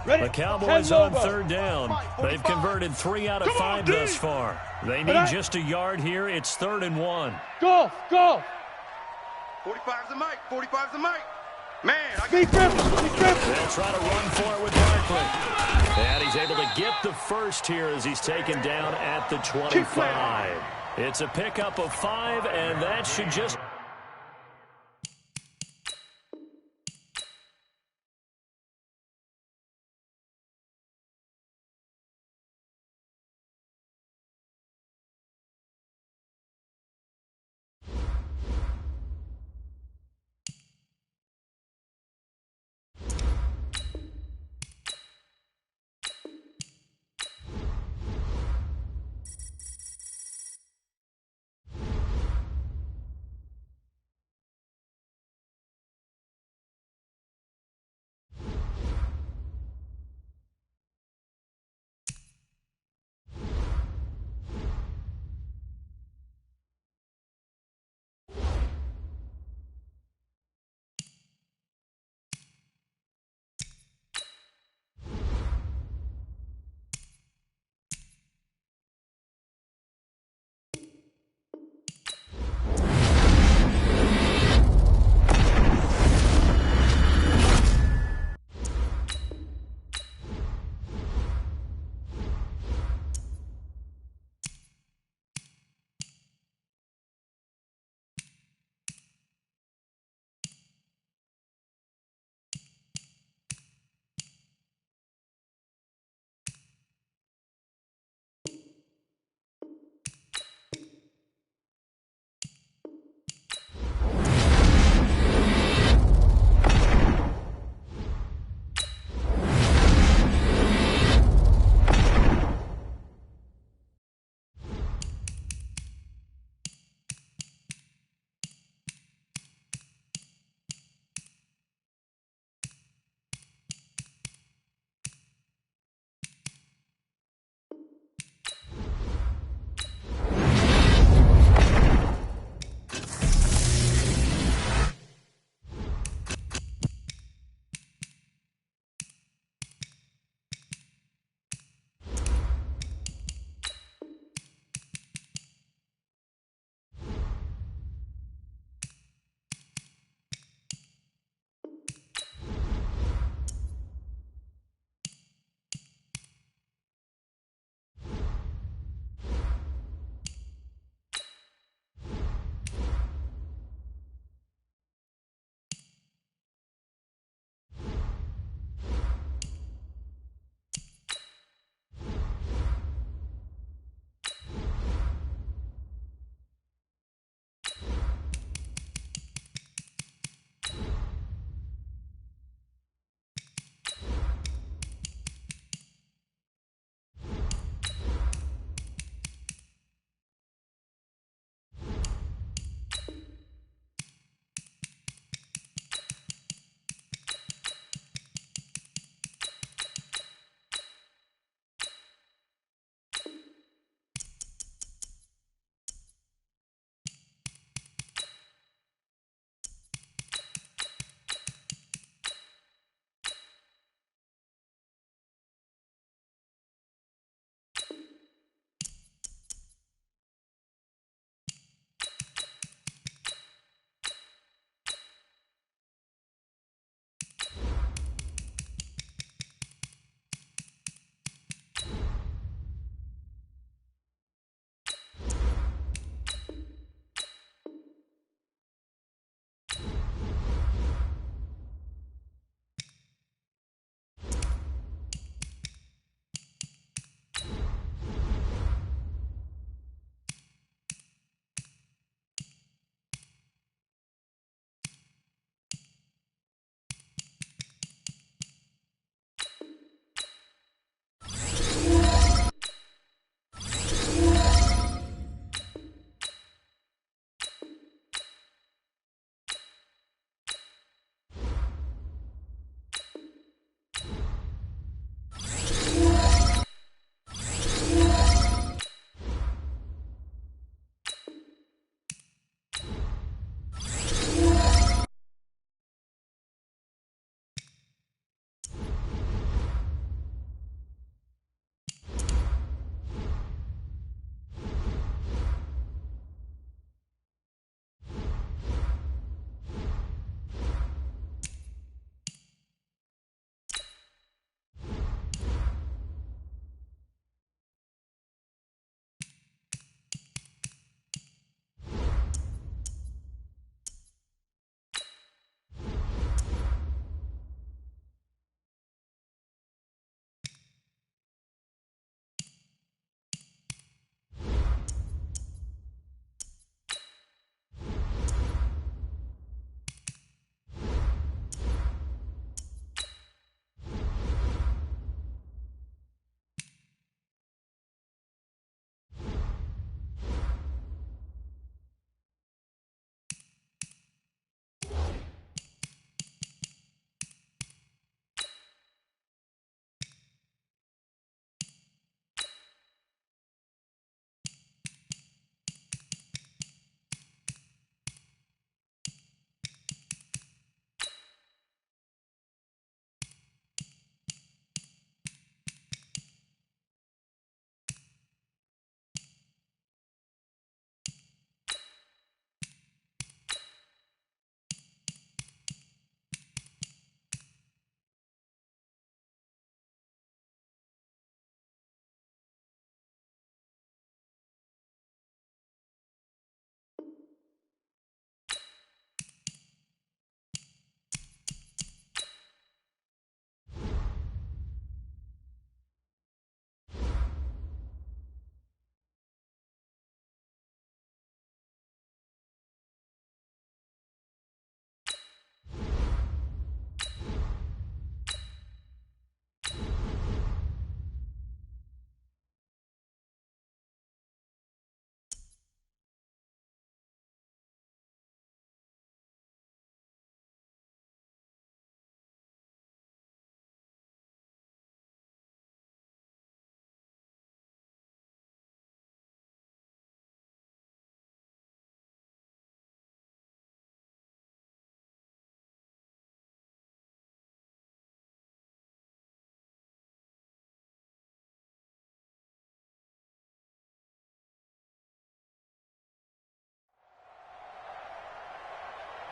The Cowboys on third down. They've converted 3 out of 5 thus far. They need just a yard here. It's 3rd and 1. Go. 45's the mic. 45's the mic. Man, Be careful. They'll try to run for it with Barkley. And he's able to get the first here as he's taken down at the 25. It's a pickup of 5, and that should just...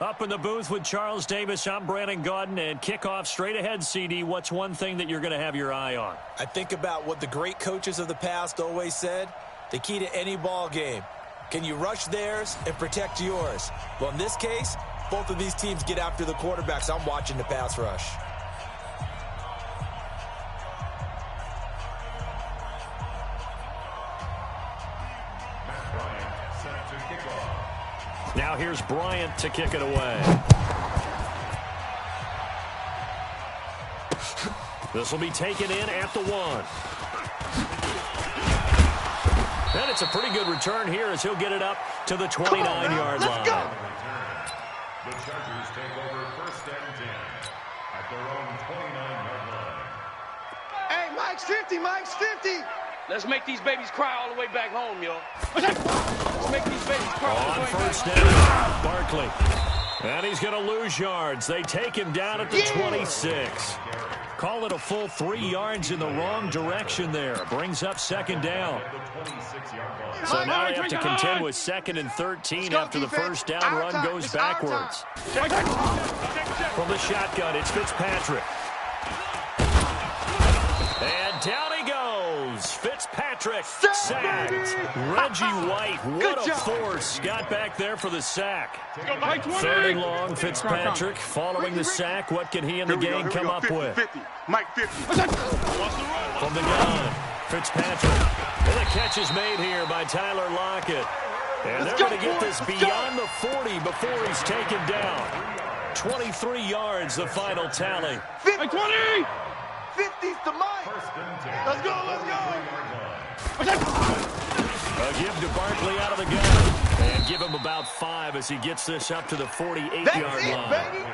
Up in the booth with Charles Davis, I'm Brandon Gaudin, and kickoff straight ahead, CD. What's one thing that you're going to have your eye on? I think about what the great coaches of the past always said. The key to any ball game. Can you rush theirs and protect yours? Well, in this case, both of these teams get after the quarterbacks. I'm watching the pass rush. Now here's Bryant to kick it away. This will be taken in at the 1. And it's a pretty good return here as he'll get it up to the 29-yard line. The Chargers take over 1st and 10 at their own 29-yard line. Hey, Mike's 50, Mike's 50. Let's make these babies cry all the way back home, yo. Let's make these babies cry all the way back home. On 1st down, Barkley. And he's going to lose yards. They take him down at the 26. Call it a full 3 yards in the wrong direction there. Brings up 2nd down. So now they have to contend with 2nd and 13 after the 1st down run goes backwards. From the shotgun, it's Fitzpatrick. And down he goes. Fitzpatrick sacked. Reggie White, what a force. Got back there for the sack. 3rd and long, Fitzpatrick following the sack. What can he and the gang come up with? Mike 50. From the gun, Fitzpatrick. And the catch is made here by Tyler Lockett. And they're going to get this beyond the 40 before he's taken down. 23 yards, the final tally. 20! 50's to Mike. Let's go, let's go. A give to Barkley out of the gun. And give him about 5 as he gets this up to the 48-yard line. Baby.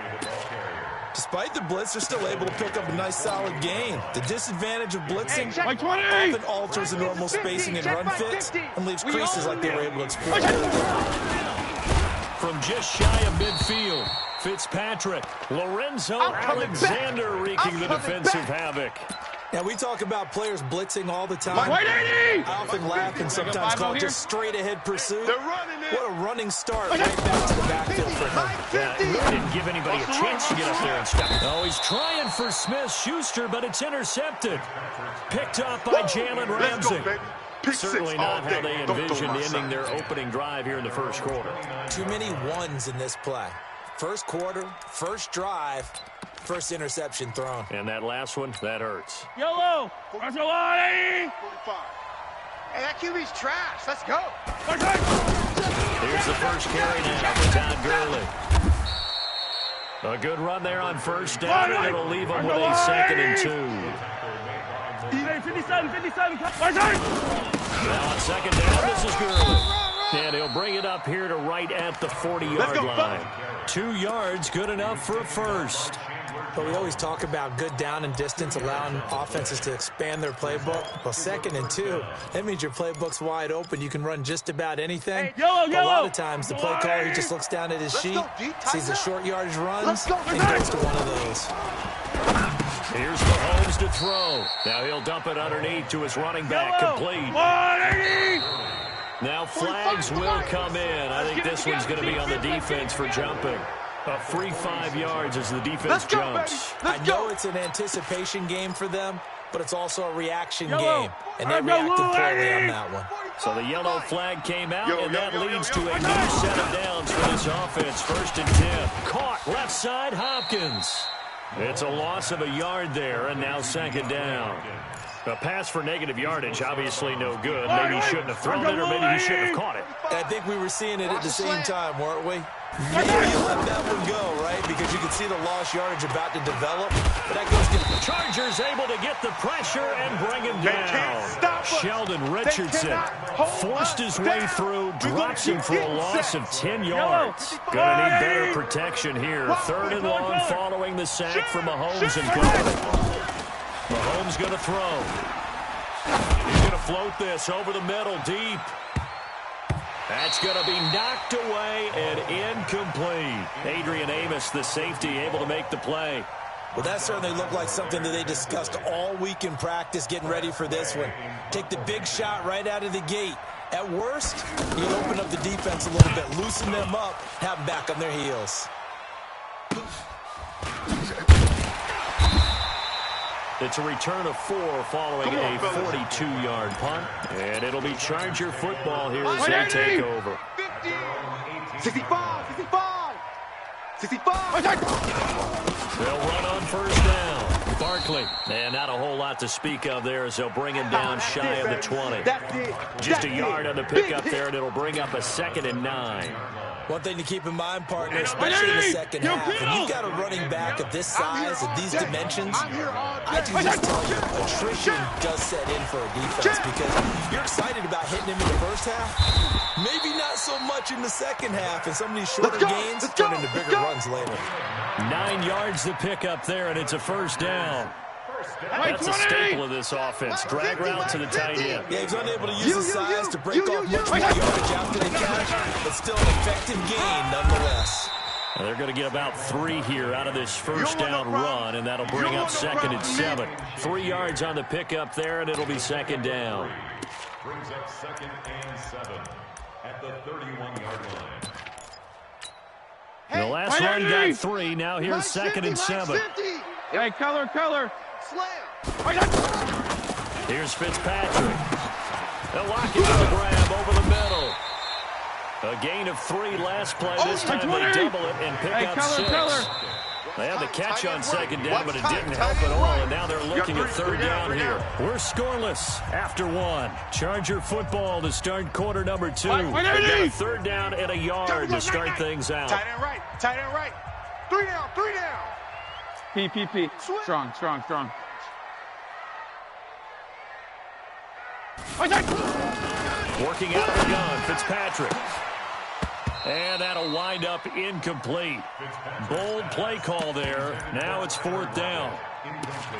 Despite the blitz, they're still able to pick up a nice, solid gain. The disadvantage of blitzing often alters the normal spacing and run fits and leaves creases like they were able to exploit. From just shy of midfield, Fitzpatrick, Lorenzo Alexander wreaking the defensive havoc. Now, we talk about players blitzing all the time. I often laugh and sometimes call it just straight-ahead pursuit. What a running start right back to the backfield for him. Yeah, he really didn't give anybody a chance to get up there and stop. Oh, he's trying for Smith-Schuster, but it's intercepted. Picked up by Jalen Ramsey. Certainly not how they envisioned ending their opening drive here in the 1st quarter. Too many ones in this play. 1st quarter, 1st drive, 1st interception thrown. And that last one, that hurts. Yellow! Hey, that QB's trash. Let's go. Here's the 1st carry now for Todd Gurley. A good run there on 1st down, and it'll leave him with a 2nd and 2. Hey, 57. Now on 2nd down, this is Gurley. And he'll bring it up here to right at the 40-yard line. 2 yards, good enough for a 1st. But we always talk about good down and distance, allowing offenses to expand their playbook. Well, 2nd and 2, that means your playbook's wide open. You can run just about anything. Hey, yellow. A lot of times, the play caller, he just looks down at his sheet, sees the short yardage runs, and goes to one of those. Here's Mahomes to throw. Now he'll dump it underneath to his running back, complete. Now flags will come in. I think this one's going to be on the defense for jumping. A free 5 yards as the defense jumps. I know it's an anticipation game for them, but it's also a reaction game, and they reacted poorly on that one. So the yellow flag came out, and that leads to a new set of downs for this offense. 1st and 10. Caught left side, Hopkins. It's a loss of a yard there, and now 2nd down. A pass for negative yardage, obviously no good. Maybe he shouldn't have thrown it, or maybe he shouldn't have caught it. I think we were seeing it at the same time, weren't we? Maybe you let that one go, right? Because you can see the lost yardage about to develop. But that goes to the Chargers able to get the pressure and bring him down. Sheldon Richardson forced his way through, drops him for a loss of 10 yards. Gonna need better protection here. 3rd and long following the sack for Mahomes and company. Mahomes gonna throw. He's gonna float this over the middle, deep. That's going to be knocked away and incomplete. Adrian Amos, the safety, able to make the play. Well, that certainly looked like something that they discussed all week in practice getting ready for this one. Take the big shot right out of the gate. At worst, you open up the defense a little bit, loosen them up, have them back on their heels. It's a return of 4 following a 42-yard punt. And it'll be Charger football here as they take over. 50, 65, 65, 65. They'll run on first down. Barkley. And not a whole lot to speak of there as they'll bring him down shy of the 20. Just a yard on the pickup there, and it'll bring up a 2nd and 9. One thing to keep in mind, partner, especially in the second half, when you've got a running back of this size, of these dimensions, I can just tell you, attrition does set in for a defense because you're excited about hitting him in the first half, maybe not so much in the second half, and some of these shorter gains turn into bigger runs later. 9 yards to pick up there, and it's a first down. That's a staple of this offense. Drag route to the tight end. Yeah, he's unable to use his size to break off much more yardage after the catch, but still an effective gain nonetheless. And they're going to get about 3 here out of this first down run, and that'll bring up 2nd and 7. 3 yards on the pickup there, and it'll be 2nd down. Brings up 2nd and 7 at the 31-yard line. The last run got 3. Now here's 2nd and 7. Hey, color. Here's Fitzpatrick. They'll lock it to the grab over the middle. A gain of 3 last play. This time they double it and pick up 6. They had the catch on 2nd down, but it didn't help at all, and now they're looking at 3rd down here. We're scoreless after 1. Charger football to start quarter number 2. They got a 3rd down and a yard to start things out. Tight end right. 3 down. P. Strong. Working out of the gun, Fitzpatrick. And that'll wind up incomplete. Bold play call there. Now it's 4th down.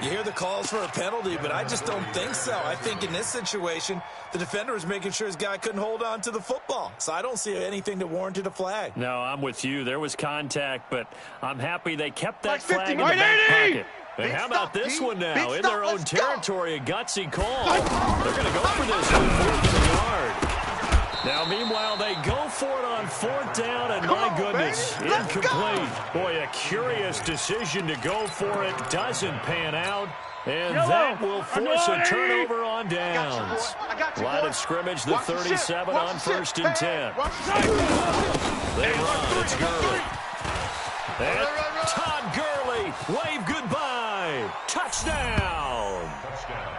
You hear the calls for a penalty, but I just don't think so. I think in this situation, the defender was making sure his guy couldn't hold on to the football. So I don't see anything that warranted a flag. No, I'm with you. There was contact, but I'm happy they kept that flag in the back pocket. And how about this one now? In their own territory, a gutsy call. They're going to go for this one, 4th and a yard. Now, meanwhile, they go for it on 4th down, and my goodness, incomplete. Boy, a curious decision to go for it. Doesn't pan out, and that will force a turnover on downs. Line of scrimmage, the 37 on 1st and 10. They run, it's Gurley. And Todd Gurley, wave goodbye. Touchdown.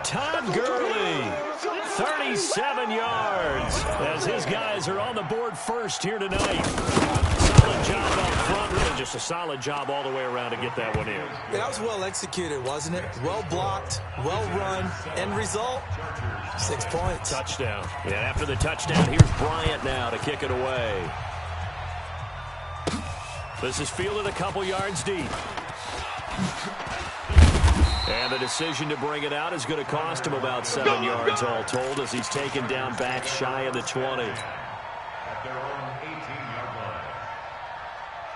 Todd Gurley, 37 yards, as his guys are on the board first here tonight. Solid job up front, really just a solid job all the way around to get that one in. Yeah, that was well executed, wasn't it? Well blocked, well run, end result, 6 points. Touchdown. And after the touchdown, here's Bryant now to kick it away. This is fielded a couple yards deep. And the decision to bring it out is going to cost him about 7 yards all told as he's taken down back shy of the 20. At their own 18-yard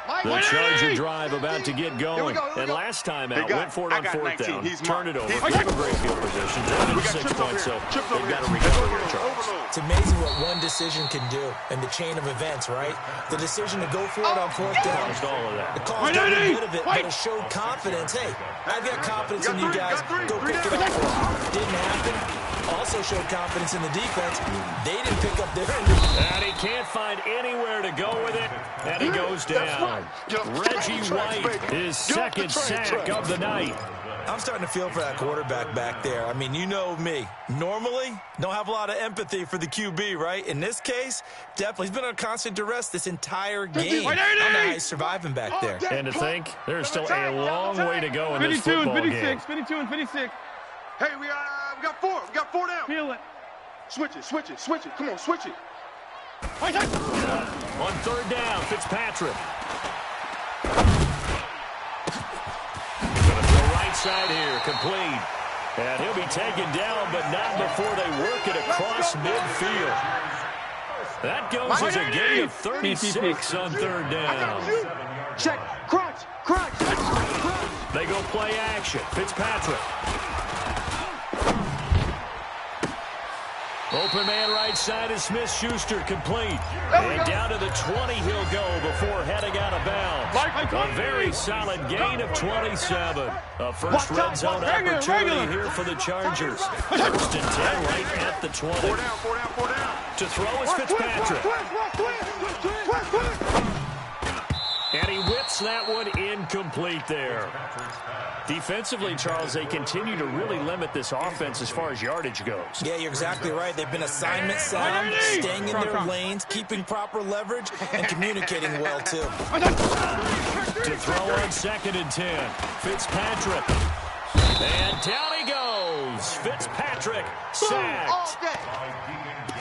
line. The Charger drive about to get going. And last time out, went for it on 4th down. Turned it over. Gave him great field position. Turned it 6 points, so they've got to recover here, Charles. It's amazing what one decision can do in the chain of events, right? The decision to go for it on 4th down. Caused all of that. It caused every bit of it, but it showed confidence. Hey, I've got confidence in you guys. Go pick it up for it. Didn't happen. Also showed confidence in the defense. They didn't pick up their end. And he can't find anywhere to go with it. And he goes down. Reggie White, his 2nd sack of the night. I'm starting to feel for that quarterback back there. I mean, you know me. Normally, don't have a lot of empathy for the QB, right? In this case, definitely. He's been on constant duress this entire game. I don't know how he's surviving back there. And to think, there's still a long way to go in this football game. 52 and 56. Hey, we got 4. We got 4 down. Feel it. Switch it. Come on, switch it. On 3rd down, Fitzpatrick. Going to throw right side here, complete. And he'll be taken down, but not before they work it across midfield. That goes as a gain of 36 on 3rd down. Check. Crunch. They go play action. Fitzpatrick. Open man right side is Smith-Schuster, complete. And down to the 20 he'll go before heading out of bounds. A very solid gain of 27. A first red zone opportunity here for the Chargers. First and 10 right at the 20. Four down. To throw is Fitzpatrick. And he whips that one incomplete there. Defensively, Charles, they continue to really limit this offense as far as yardage goes. Yeah, you're exactly right. They've been assignment sound, staying in their lanes, keeping proper leverage, and communicating well, too. To throw on 2nd and 10, Fitzpatrick. And down he goes. Fitzpatrick sacked.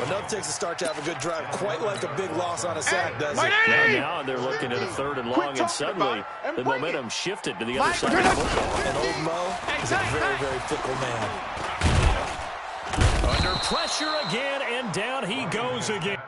Enough takes a start to have a good drive, quite like a big loss on a sack, does it? Now they're looking at a 3rd and long, and suddenly the momentum shifted to the other side of the football. And old Mo is a very, very fickle man. Under pressure again, and down he goes again.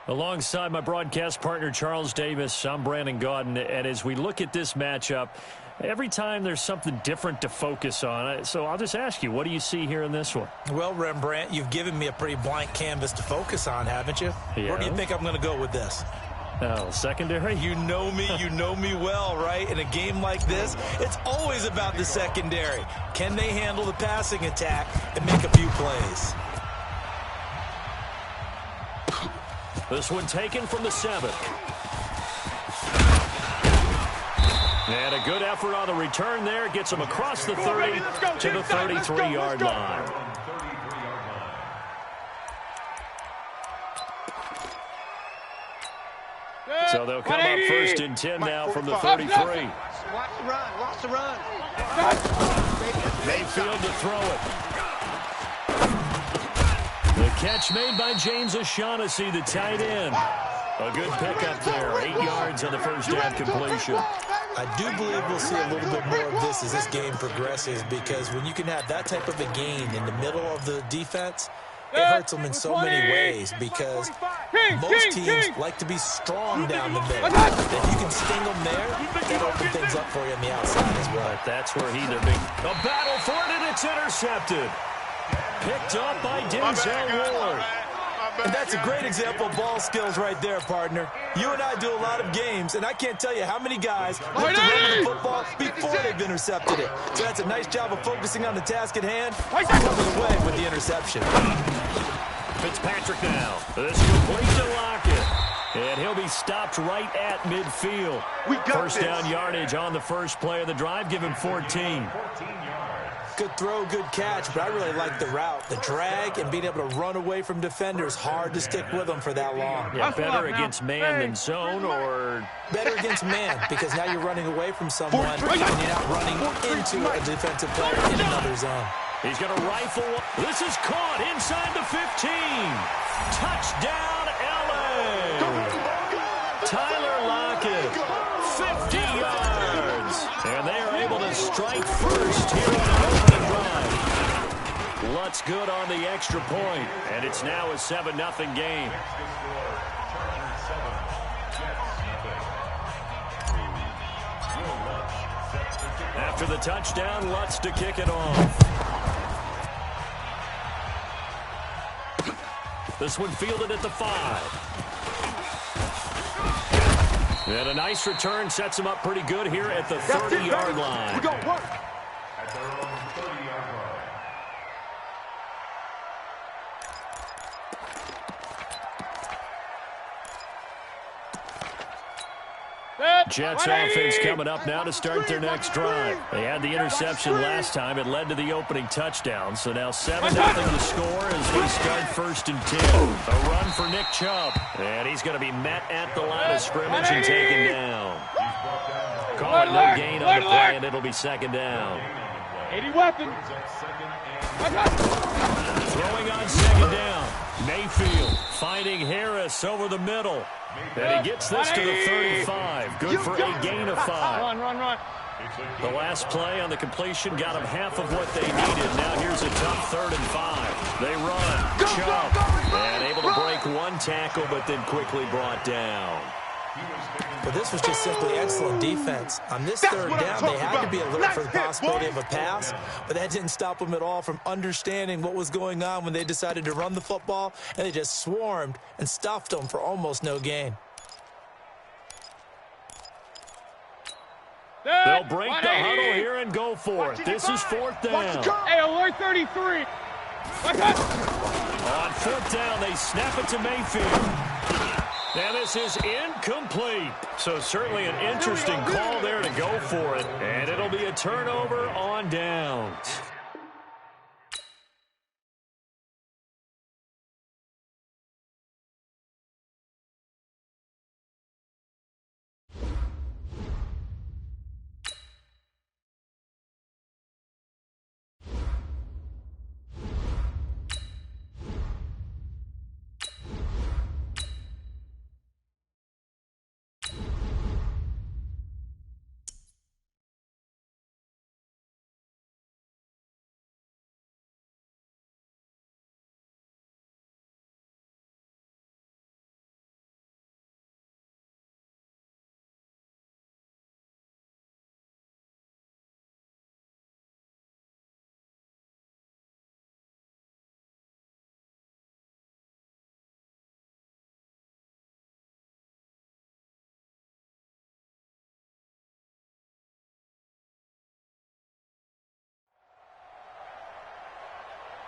Alongside my broadcast partner, Charles Davis, I'm Brandon Gaudin, and as we look at this matchup, every time there's something different to focus on. So I'll just ask you, what do you see here in this one? Well, Rembrandt, you've given me a pretty blank canvas to focus on, haven't you? Yeah. Where do you think I'm going to go with this? Oh, secondary? You know me well, right? In a game like this, it's always about the secondary. Can they handle the passing attack and make a few plays? This one taken from the 7. And a good effort on the return there. Gets him across the 30 to the 33-yard line. So they'll come up 1st and 10 now from the 33. Watch the run. Mayfield to throw it. The catch made by James O'Shaughnessy, the tight end. A good pickup there. 8 yards on the first down completion. I do believe we'll see a little bit more of this as this game progresses, because when you can have that type of a gain in the middle of the defense, it hurts them in so many ways, because most teams like to be strong down the middle. If you can sting them there, that opens things up for you on the outside as well. But that's where they're big. A battle for it, and it's intercepted. Picked up by Denzel Ward. And that's a great example of ball skills right there, partner. You and I do a lot of games, and I can't tell you how many guys like to run with the football before they've intercepted it. So that's a nice job of focusing on the task at hand. Comes away with the interception. Fitzpatrick now. This complete to Lockett. And he'll be stopped right at midfield. First down yardage on the first play of the drive. Give him 14. Good throw, good catch, but I really like the route. The drag and being able to run away from defenders, hard to stick with them for that long. Yeah, better against man than zone, or? Better against man, because now you're running away from someone and you're not running into a defensive player in another zone. He's got a rifle. This is caught inside the 15. Touchdown, LA. Tyler Lockett, 50 yards. And they are able to strike first here on the opening drive. Lutz good on the extra point, and it's now a 7-0 game. After the touchdown, Lutz to kick it off. This one fielded at the 5. And a nice return sets him up pretty good here at the 30-yard line. We're going to work. At their own 30-yard line. Jets offense coming up now to start their next drive. They had the interception last time. It led to the opening touchdown. So now 7-0 to score as they start 1st and 10. A run for Nick Chubb. And he's going to be met at the line of scrimmage and taken down. Call it no gain on the play, and it'll be 2nd down. 80 weapons. Throwing on 2nd down. Mayfield finding Harris over the middle. And he gets this to the 35. Good for a gain of 5. Run. The last play on the completion got them half of what they needed. Now here's a tough 3rd and 5. They run. Chubb. And able to break one tackle, but then quickly brought down. But this was just simply excellent defense. On this 3rd down, they had to be alert for the possibility of a pass, but that didn't stop them at all from understanding what was going on when they decided to run the football, and they just swarmed and stuffed them for almost no gain. They'll break the huddle here and go for it. This is 4th down. Hey, alert 33. On 4th down, they snap it to Mayfield. And this is incomplete. So certainly an interesting call there to go for it. And it'll be a turnover on downs.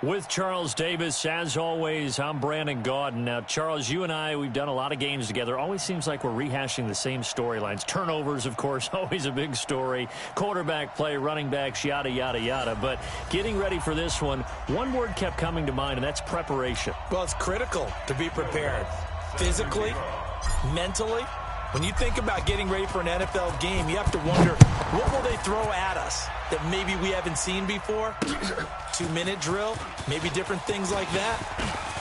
With Charles Davis, as always, I'm Brandon Gaudin. Now, Charles, you and I, we've done a lot of games together. Always seems like we're rehashing the same storylines. Turnovers, of course, always a big story. Quarterback play, running backs, yada, yada, yada. But getting ready for this one word kept coming to mind, and that's preparation. Well, it's critical to be prepared. Physically, mentally. When you think about getting ready for an NFL game, you have to wonder, what will they throw at us that maybe we haven't seen before? 2-minute drill, maybe different things like that.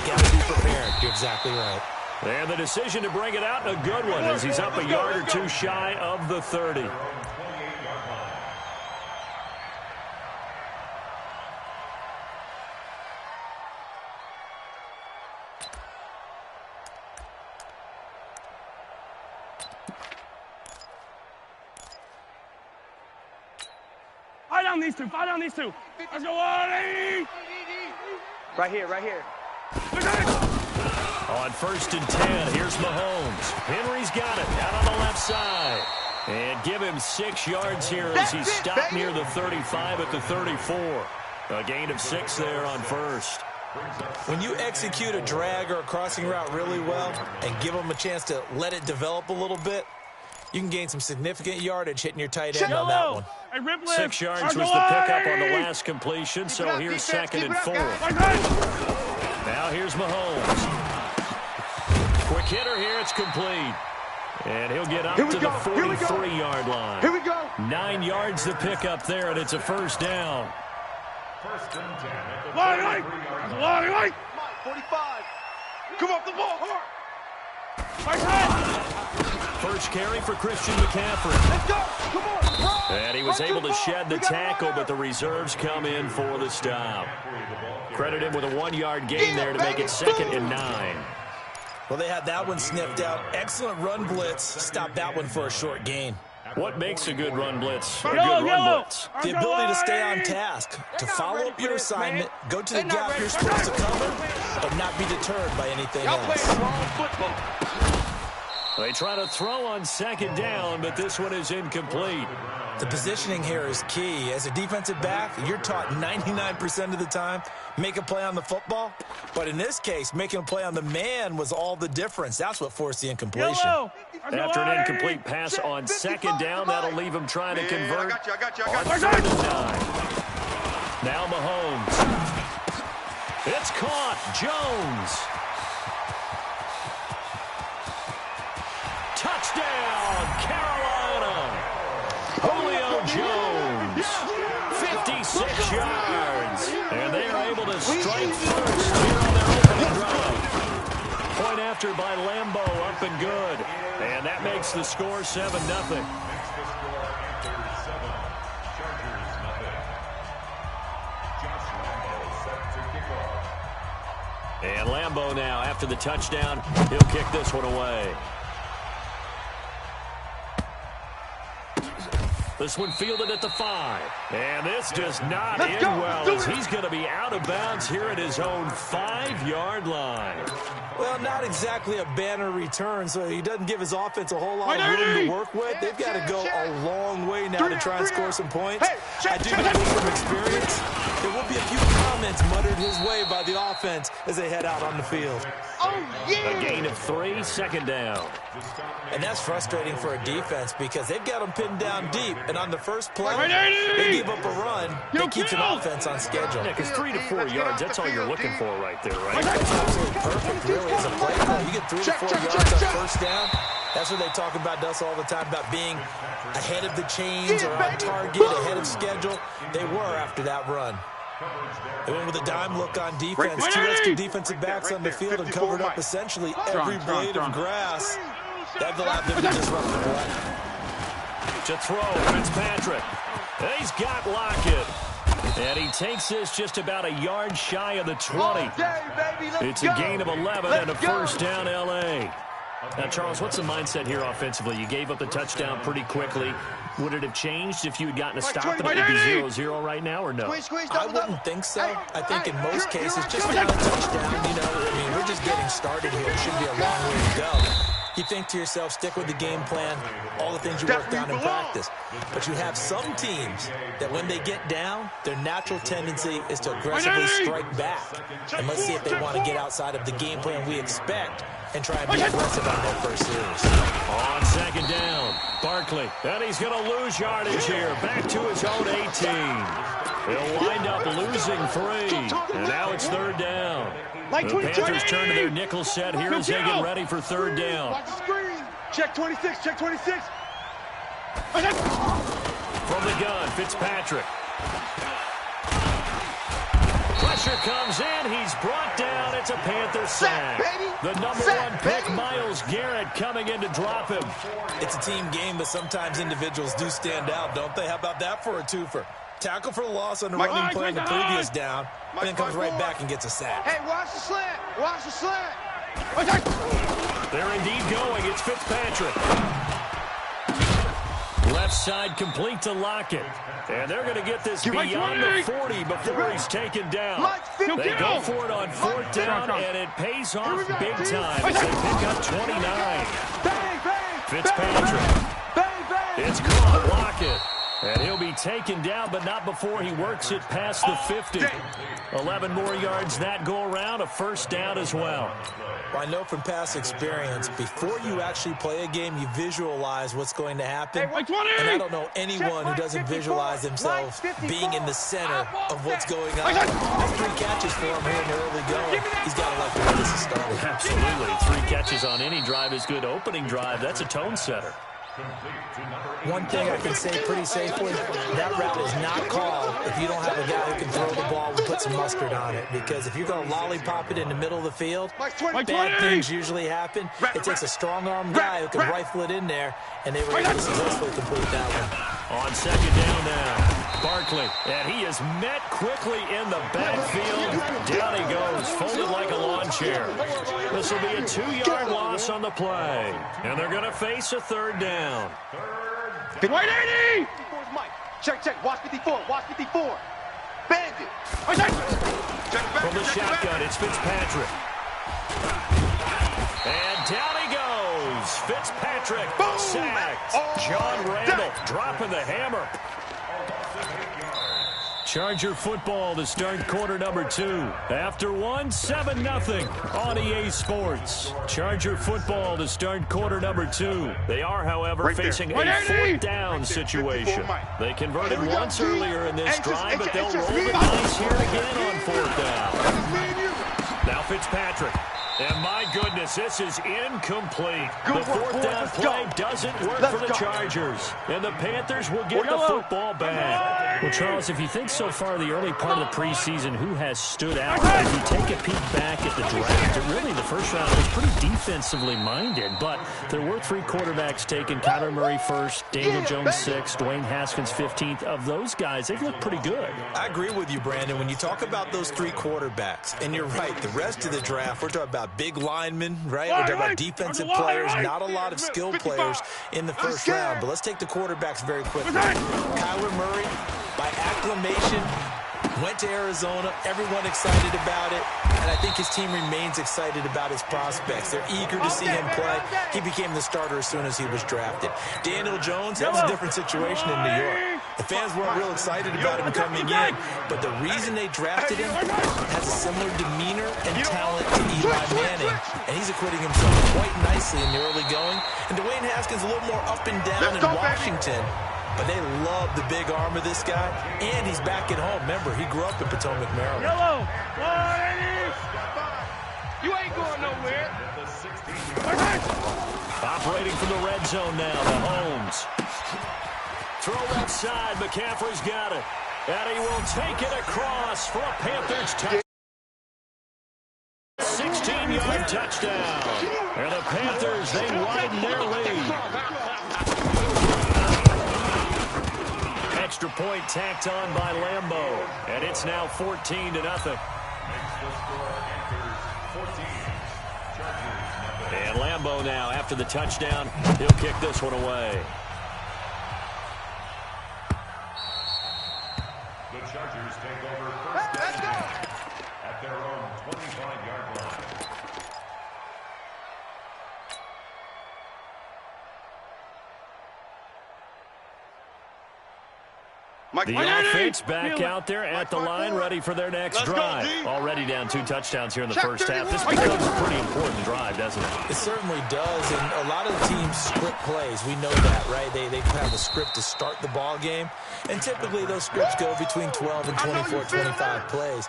Got to be prepared. You're exactly right. And the decision to bring it out, a good one, as he's up a yard or two shy of the 30. Fire down these two. Fire down these two. Let's go, Wally. Right here, right here. On 1st and 10, here's Mahomes. Henry's got it out on the left side. And give him 6 yards here as he stopped near the 35 at the 34. A gain of 6 there on 1st. When you execute a drag or a crossing route really well and give them a chance to let it develop a little bit, you can gain some significant yardage hitting your tight end on that one. 6 yards was the pickup on the last completion, so here's 2nd and 4. Now here's Mahomes. Quick hitter here, it's complete. And he'll get up to the 43-yard line. Here we go. 9 yards the pickup there, and it's a 1st down. 1st and 10 at the Wally, 43-yard line. 45. Come off the ball, hard. First carry for Christian McCaffrey. Let's go. Come on. Run. And he was able to shed the tackle, but the reserves come in for the stop. Credit him with a 1-yard gain there to make it 2nd and 9. Well, they had that one sniffed out. Excellent run blitz. Stop that one for a short gain. What makes a good run blitz a good run blitz? The ability to stay on task, to follow up your assignment, go to the gap you're supposed to cover, but not be deterred by anything else. They try to throw on 2nd down, but this one is incomplete. The positioning here is key. As a defensive back, you're taught 99% of the time, make a play on the football. But in this case, making a play on the man was all the difference. That's what forced the incompletion. After an incomplete pass on 2nd down, that'll leave him trying to convert on 3rd and 9. Now Mahomes. It's caught. Jones. Touchdown, Carolina. Julio Jones, 56 yards, and they are able to strike first here on their opening drive. Point after by Lambeau, up and good, and that makes the score 7-0. Makes the score after 7. Chargers nothing. Josh Lambeau set to kick off. And Lambeau now, after the touchdown, he'll kick this one away. This one fielded at the 5. And this does not end well as he's going to be out of bounds here at his own 5-yard line. Well, not exactly a banner return, so he doesn't give his offense a whole lot of room to work with. They've got to go a long way now to try and score some points. I do know from experience, there will be a few comments muttered his way by the offense as they head out on the field. A gain of 3, 2nd down. And that's frustrating for a defense because they've got them pinned down deep. And on the first play, they give up a run that keeps an offense on schedule. Yeah, because 3 to 4 yards, that's all you're looking for right there, right? That's absolutely perfect, really, as a play call. You get 3 to 4 yards on 1st down. That's what they talk about us all the time, about being ahead of the chains or on target, ahead of schedule. They were after that run. They went with a dime look on defense. 2 extra defensive backs on the field and covered up essentially every blade of grass. That allowed them to disrupt the play. To throw, Fitzpatrick. He's got Lockett. And he takes this just about a yard shy of the 20. It's a gain of 11 and a 1st down, L.A. Now, Charles, what's the mindset here offensively? You gave up the touchdown pretty quickly. Would it have changed if you had gotten a stop and it would be 0-0 right now, or no? I wouldn't think so. I think in most cases, just got a touchdown, we're just getting started here. It should be a long way to go. You think to yourself, stick with the game plan, all the things you worked on in practice. But you have some teams that when they get down, their natural tendency is to aggressively strike back. And let's see if they want to get outside of the game plan we expect and try and be aggressive on their first series. On 2nd down, Barkley. And he's going to lose yardage here. Back to his own 18. He'll wind up losing 3. And now it's 3rd down. The Panthers turn to their nickel set here as they get ready for 3rd down. Watch the screen. Check 26, check 26. From the gun, Fitzpatrick. Pressure comes in. He's brought down. It's a Panther sack. The number 1 pick, Myles Garrett, coming in to drop him. It's a team game, but sometimes individuals do stand out, don't they? How about that for a twofer? Tackle for the loss on the running play on the previous down, and then comes right back and gets a sack. Hey, watch the slant. Watch the slant. They're indeed going. It's Fitzpatrick. Left left side, complete to Lockett. And they're going to get this beyond the 40 before he's taken down. They go for it on 4th down, and it pays off big time as they pick up 29. Fitzpatrick. It's caught. Lockett. And he'll be taken down, but not before he works it past the 50. 11 more yards that go around, a 1st down as well. Well, I know from past experience, before you actually play a game, you visualize what's going to happen. And I don't know anyone who doesn't visualize themselves being in the center of what's going on. There's 3 catches for him here in the early going. He's got to like the way this is started. Absolutely. 3 catches on any drive is good. Opening drive, that's a tone setter. One thing I can say pretty safely, that route is not called if you don't have a guy who can throw the ball and put some mustard on it. Because if you're going to lollipop it in the middle of the field, bad things usually happen. It takes a strong-arm guy who can rifle it in there, and they were able to successfully complete that one. On 2nd down now, Barkley, and he is met quickly in the backfield. Down he goes, folded like a lawn chair. This will be a 2-yard loss on the play, and they're going to face a 3rd down. 180! Check. Watch 54. Bandit. From the shotgun, it's Fitzpatrick. And down he goes. Fitzpatrick, sacked. John Randall dropping the hammer. Charger football to start quarter number 2. After 1, 7-0 on EA Sports. Charger football to start quarter number 2. They are, however, facing a 4th down situation. They converted once earlier in this drive, but they'll roll the dice here again on 4th down. Now Fitzpatrick. And my goodness, this is incomplete. The 4th down play doesn't work for the Chargers. And the Panthers will get the football back. Well, Charles, if you think so far the early part of the preseason, who has stood out? If you take a peek back at the draft, really the first round was pretty defensively minded. But there were 3 quarterbacks taken. Kyler Murray 1st, Daniel Jones 6th, Dwayne Haskins 15th. Of those guys, they've looked pretty good. I agree with you, Brandon. When you talk about those 3 quarterbacks, and you're right, the rest of the draft, we're talking about big linemen, right? We're talking about defensive players, not a lot of skilled players in the first round. But let's take the quarterbacks very quickly. Kyler Murray, by acclamation, went to Arizona. Everyone excited about it. And I think his team remains excited about his prospects. They're eager to see him play. He became the starter as soon as he was drafted. Daniel Jones, that was a different situation in New York. The fans weren't real excited about him coming in, but the reason they drafted him has a similar demeanor and talent to Eli Manning, and he's acquitting himself quite nicely in the early going. And Dwayne Haskins a little more up and down in Washington, but they love the big arm of this guy, and he's back at home. Remember, he grew up in Potomac, Maryland. Yellow. 180. You ain't going nowhere. Operating from the red zone now, the Holmes. Throw left side, McCaffrey's got it. And he will take it across for a Panthers touchdown. 16-yard touchdown. And the Panthers, they widen their lead. Extra point tacked on by Lambeau. And it's now 14-0. And Lambeau now, after the touchdown, he'll kick this one away. The Chargers take over first down at their own 25-yard line. The offense back out there at the line, ready for their next drive. Already down 2 touchdowns here in the first half. This becomes a pretty important drive, doesn't it? It certainly does, and a lot of the teams script plays. We know that, right? They have a script to start the ball game, and typically those scripts go between 12 and 24, 25 plays.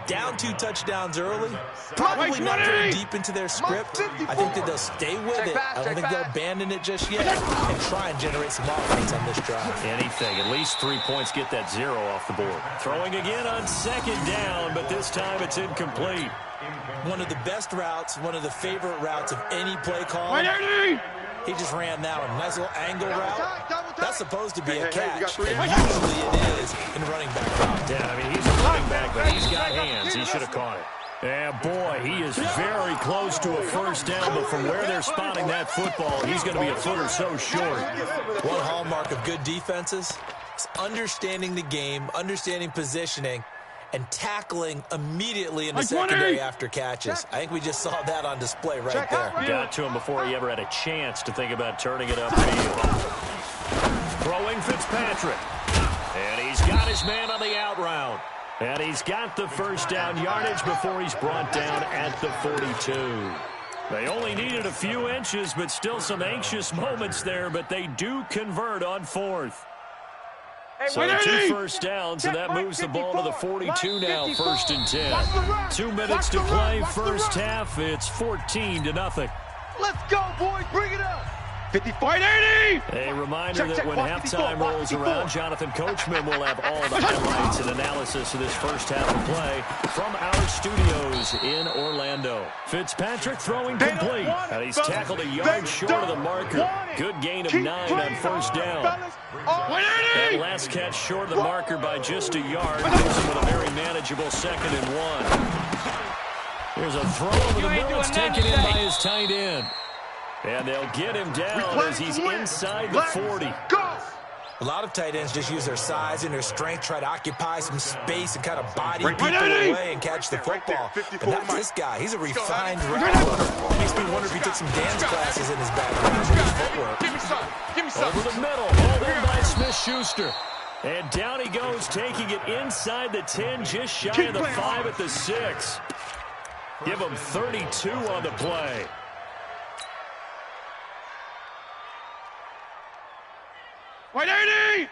Down 2 touchdowns early, probably not very deep into their script. I think that they'll stay with it. I don't think they'll abandon it just yet and try and generate some offense on this drive. Anything. At least 3 points, get that 0 off the board. Throwing again on 2nd down, but this time it's incomplete. One of the best routes, one of the favorite routes of any play call. He just ran that one. Nice little angle route. That's supposed to be a catch, and usually it is in running back route. Yeah, I mean, he's a running back, but he's got hands. He should have caught it. And boy, he is very close to a first down, but from where they're spotting that football, he's going to be a foot or so short. One hallmark of good defenses is understanding the game, understanding positioning, and tackling immediately in the secondary after catches. I think we just saw that on display right there. Got to him before he ever had a chance to think about turning it upfield. Throwing Fitzpatrick. And he's got his man on the out route. And he's got the first down yardage before he's brought down at the 42. They only needed a few inches, but still some anxious moments there, but they do convert on fourth. So 2 first downs, and that moves the ball to the 42 now, 1st and 10. 2 minutes to play, first half. It's 14-0. Let's go, boys. Bring it up. 55-80. A reminder that when halftime rolls around, Jonathan Coachman will have all the highlights and analysis of this first half of play from our studios in Orlando. Fitzpatrick throwing complete. And he's tackled a yard short of the marker. Good gain of 9 on first down. That last catch short of the marker by just a yard. Gives him with a very manageable 2nd and 1. Here's a throw over the middle. It's taken in by his tight end. And they'll get him down as he's inside the 40. A lot of tight ends just use their size and their strength, try to occupy some space and kind of body people away and catch the football. But not this guy. He's a refined route runner. Makes me wonder if he took some dance classes in his background. Give me some. Give me some. Over the middle. Hauled in by Smith-Schuster. And down he goes, taking it inside the 10, just shy of the 5 at the 6. Give him 32 on the play. White 80!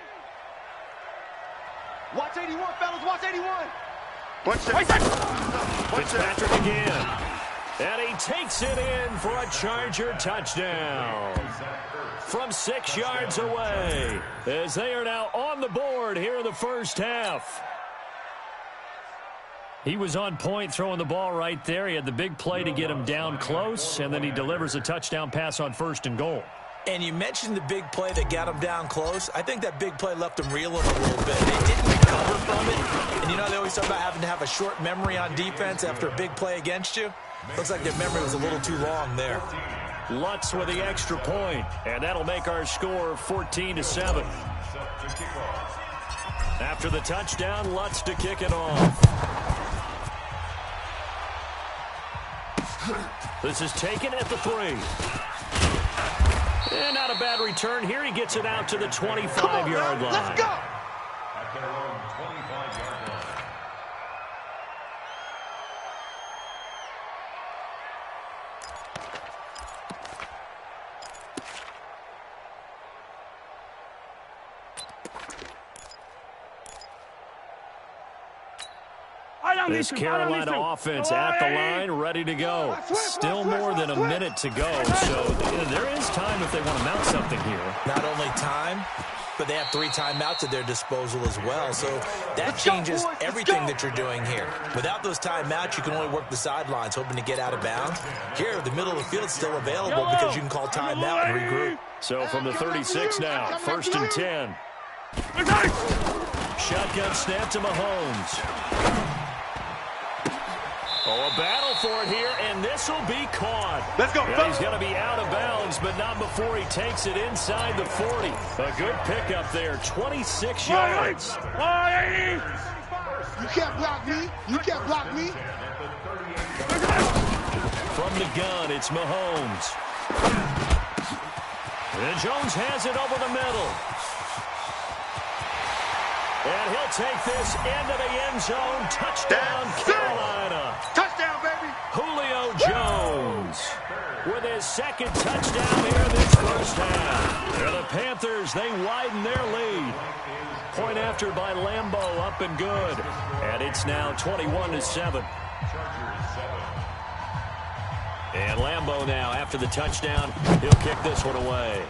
Watch 81, fellas. Watch 81. Fitzpatrick again. And he takes it in for a Charger touchdown. From 6 yards away. As they are now on the board here in the first half. He was on point throwing the ball right there. He had the big play to get him down close. And then he delivers a touchdown pass on 1st and goal. And you mentioned the big play that got him down close. I think that big play left him reeling a little bit. They didn't recover from it. And you know, they always talk about having to have a short memory on defense after a big play against you. Looks like their memory was a little too long there. Lutz with the extra point, and that'll make our score 14-7. After the touchdown, Lutz to kick it off. This is taken at the 3. And not a bad return here. He gets it out to the 25-yard line. Let's go. At their own 25-yard line. This Carolina offense at the line, ready to go. Still more than a minute to go, so there is time if they want to mount something here. Not only time, but they have 3 timeouts at their disposal as well, so that changes everything that you're doing here. Without those timeouts, you can only work the sidelines, hoping to get out of bounds. Here, the middle of the field's still available because you can call timeout and regroup. So from the 36 now, 1st and 10. Shotgun snap to Mahomes. Oh, a battle for it here, and this will be caught. Let's go. Yeah, he's going to be out of bounds, but not before he takes it inside the 40. A good pickup there, 26 yards. You can't block me. You can't block me. From the gun, it's Mahomes. And Jones has it over the middle. And he'll take this into the end zone. Touchdown, Carolina. Touchdown, baby. Julio Jones with his 2nd touchdown here in this first half. And the Panthers, they widen their lead. Point after by Lambeau, up and good. And it's now 21-7. And Lambeau now, after the touchdown, he'll kick this one away.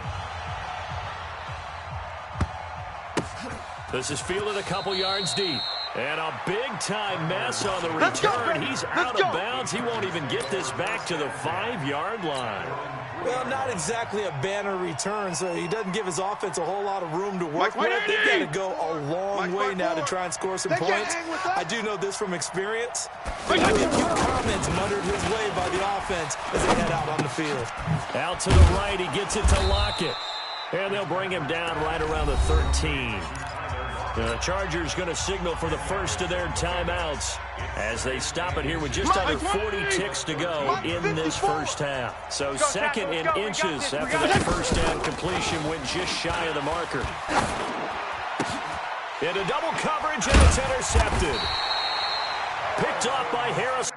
This is fielded a couple yards deep. And a big-time mess on the return. He's out of bounds. He won't even get this back to the 5-yard line. Well, not exactly a banner return, so he doesn't give his offense a whole lot of room to work with. They've got to go a long way now to try and score some points. I do know this from experience. There'll be a few comments muttered his way by the offense as they head out on the field. Out to the right, he gets it to Lockett. And they'll bring him down right around the 13. The Chargers going to signal for the first of their timeouts as they stop it here with just under 40 ticks to go in this first half. So second in inches after that first down completion went just shy of the marker. Into double coverage, and it's intercepted. Picked off by Harris.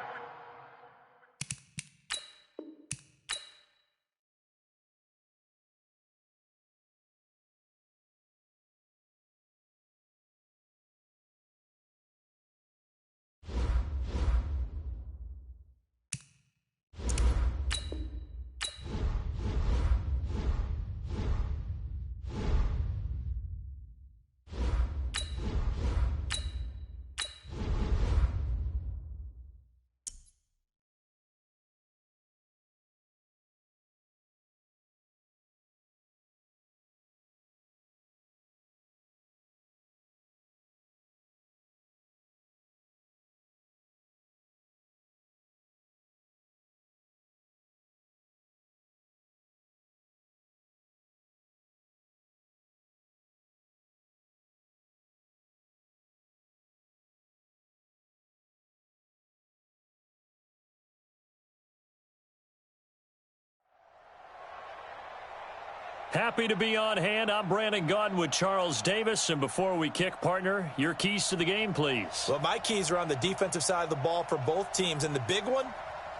Happy to be on hand. I'm Brandon Gaudin with Charles Davis. And before we kick, partner, your keys to the game, please. Well, my keys are on the defensive side of the ball for both teams. And the big one,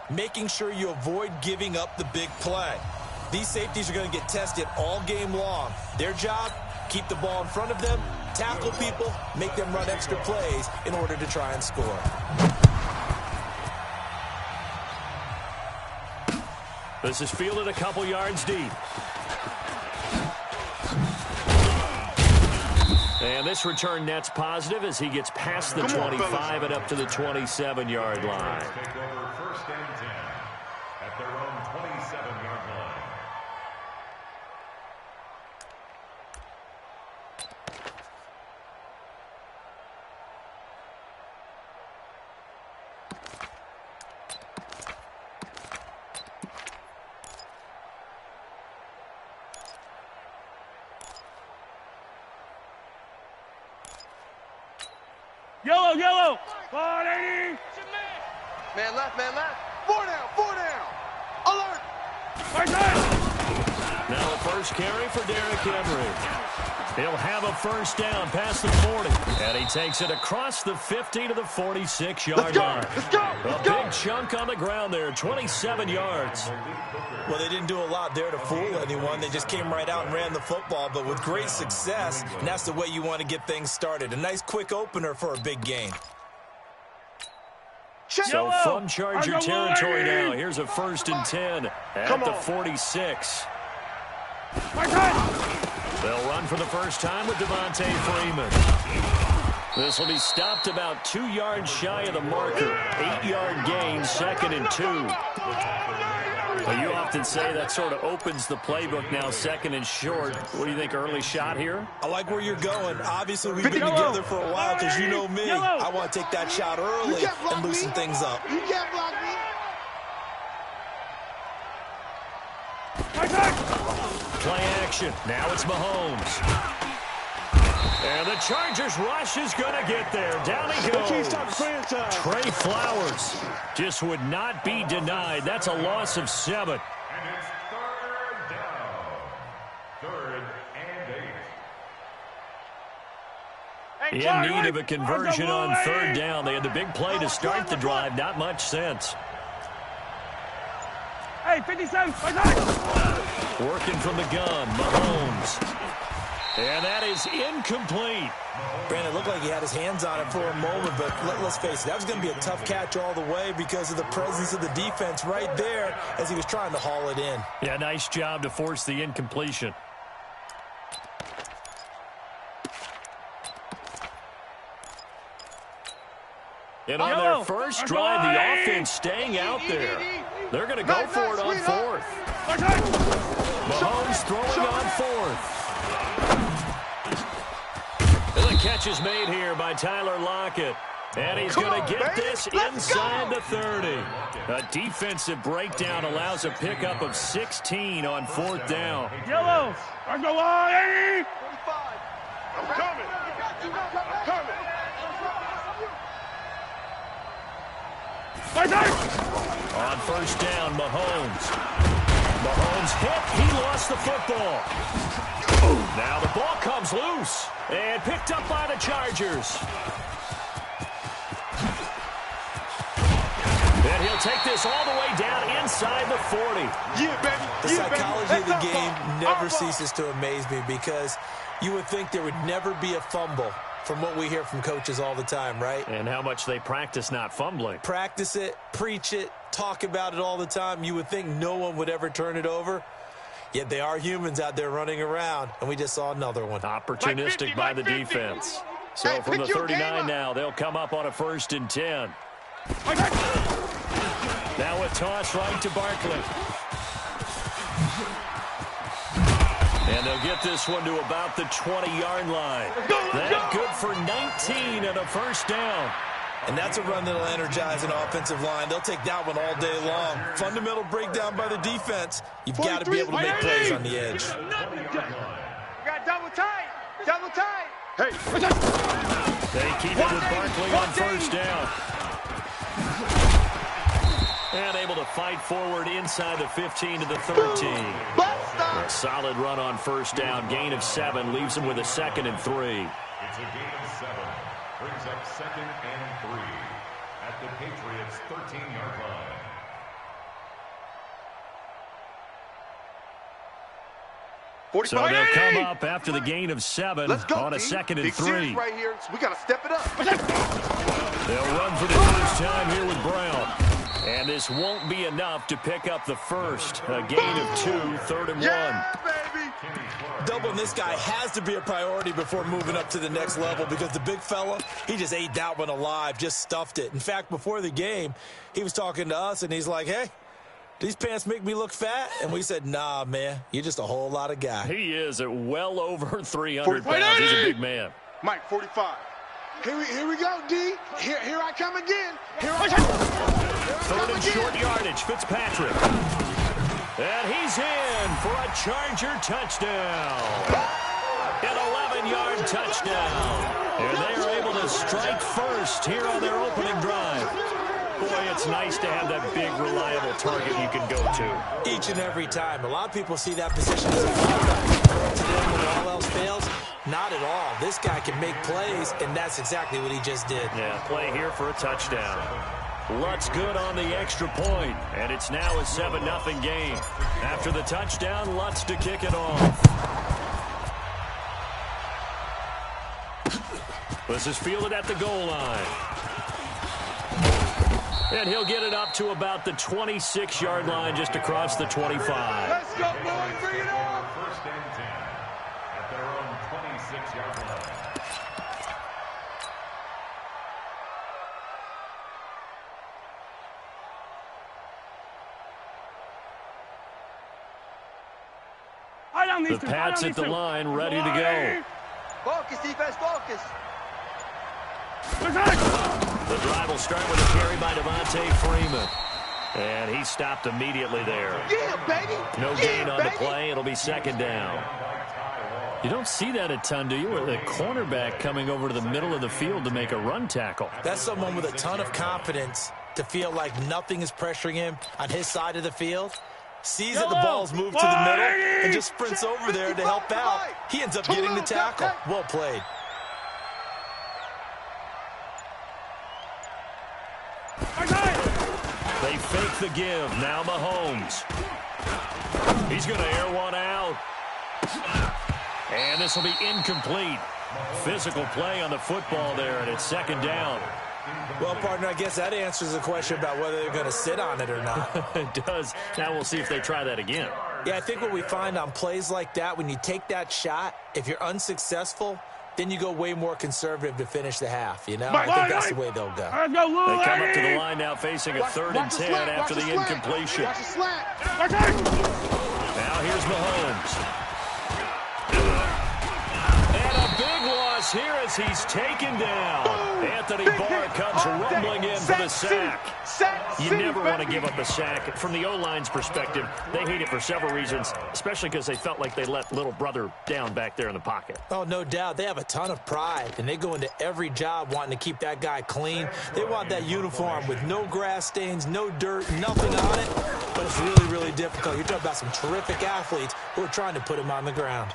making sure you avoid giving up the big play. These safeties are going to get tested all game long. Their job, keep the ball in front of them, tackle people, make them run extra plays in order to try and score. This is fielded a couple yards deep. And this return net's positive as he gets past the 25 and up to the 27-yard line. Take over first and 10 at their own 27-yard line. Yellow, yellow. 480. Man left, man left. Four down. Alert. Now a first carry for Derrick Henry. He'll have a first down past the 40. And he takes it across the 50 to the 46-yard line. A big chunk on the ground there, 27 yards. Well, they didn't do a lot there to fool anyone. They just came right out and ran the football, but with great success, and that's the way you want to get things started. A nice quick opener for a big game. So from Charger territory now, here's a first and 10 at the 46. They'll run for the first time with Devontae Freeman. This will be stopped about 2 yards shy of the marker. 8-yard gain, second and 2. Well, you often say that sort of opens the playbook now, second and short. What do you think, early shot here? I like where you're going. Obviously, we've been together for a while because you know me. I want to take that shot early and loosen things up. You can't block me. Play action. Now it's Mahomes. And the Chargers rush is going to get there. Down he goes. Trey Flowers just would not be denied. That's a loss of 7. And it's third down. Third and 8. In need of a conversion on third down. They had the big play to start the drive. Not much sense. Hey, 57. Working from the gun, Mahomes. And that is incomplete. Brandon, it looked like he had his hands on it for a moment, but let's face it, that was going to be a tough catch all the way because of the presence of the defense right there as he was trying to haul it in. Yeah, nice job to force the incompletion. And on their first drive, the offense staying out there. They're going to go for it on 4th. fourth. Mahomes throwing on fourth. The catch is made here by Tyler Lockett. And he's going to get this inside the 30. A defensive breakdown allows a pickup of 16 on fourth down. Yellow. I'm going line. 45. I'm coming. I'm coming. On first down, Mahomes. Mahomes hit. He lost the football. Now the ball comes loose and picked up by the Chargers. And he'll take this all the way down inside the 40. Yeah, baby. The psychology of the game never ceases to amaze me because you would think there would never be a fumble from what we hear from coaches all the time, right? And how much they practice not fumbling. Practice it, preach it, talk about it all the time. You would think no one would ever turn it over. Yet they are humans out there running around, and we just saw another one. Opportunistic by the defense. So from the 39 now, they'll come up on a 1st and 10. Now a toss right to Barkley. And they'll get this one to about the 20-yard line. That's good for 19 and a first down. And that's a run that'll energize an offensive line. They'll take that one all day long. Fundamental breakdown by the defense. You've got to be able to make plays on the edge. You got double tight. Double tight. Hey. They keep it with Barkley on first down. And able to fight forward inside the 15 to the 13. A solid run on first down. Gain of 7 leaves them with a 2nd and 3. It's a gain of 7. Brings up 2nd and 3 at the Patriots' 13-yard line. So they'll come up after the gain of 7 on a 2nd and 3. Right here, so we got to step it up. They'll run for the first time here with Brown. And this won't be enough to pick up the first. A gain of 2, 3rd and 1. Yeah, baby. Doubling this guy has to be a priority before moving up to the next level because the big fella, he just ate that one alive, just stuffed it. In fact, before the game, he was talking to us, and he's like, hey, these pants make me look fat? And we said, nah, man, you're just a whole lot of guy. He is at well over 300 pounds. He's a big man. Mike, 45. Here we go, D. Here I come again. Here I come. 3rd and short yardage, Fitzpatrick. And he's in for a Charger touchdown. An 11-yard touchdown. And they are able to strike first here on their opening drive. Boy, it's nice to have that big, reliable target you can go to. Each and every time. A lot of people see that position as a fallback. To them when all else fails, not at all. This guy can make plays, and that's exactly what he just did. Yeah, play here for a touchdown. Lutz good on the extra point, and it's now a 7-0 game. After the touchdown, Lutz to kick it off. This is fielded at the goal line. And he'll get it up to about the 26-yard line, just across the 25. Let's go, boys. Bring it on. 1st and 10 at their own 26-yard line. The Pats at the line, ready to go. Focus, defense, focus. The drive will start with a carry by Devontae Freeman. And he stopped immediately there. Yeah, baby. No gain on the play. It'll be 2nd down. You don't see that a ton, do you? With a cornerback coming over to the middle of the field to make a run tackle. That's someone with a ton of confidence to feel like nothing is pressuring him on his side of the field. Sees that the ball's moved to the middle and just sprints over there to help out. He ends up getting the tackle. Well played. They fake the give. Now Mahomes. He's going to air one out. And this will be incomplete. Physical play on the football there, and it's 2nd down. Well, partner, I guess that answers the question about whether they're going to sit on it or not. It does. Now we'll see if they try that again. Yeah, I think what we find on plays like that, when you take that shot, if you're unsuccessful, then you go way more conservative to finish the half, you know? I think that's the way they'll go. They come up to the line now facing a 3rd and 10 after the incompletion. Now here's Mahomes. And a big loss here as he's taken down. Anthony Barr comes rumbling in for the sack. You never want to give up a sack. From the O-line's perspective, they hate it for several reasons, especially because they felt like they let little brother down back there in the pocket. Oh, no doubt. They have a ton of pride, and they go into every job wanting to keep that guy clean. They want that uniform with no grass stains, no dirt, nothing on it. But it's really, really difficult. You're talking about some terrific athletes who are trying to put him on the ground.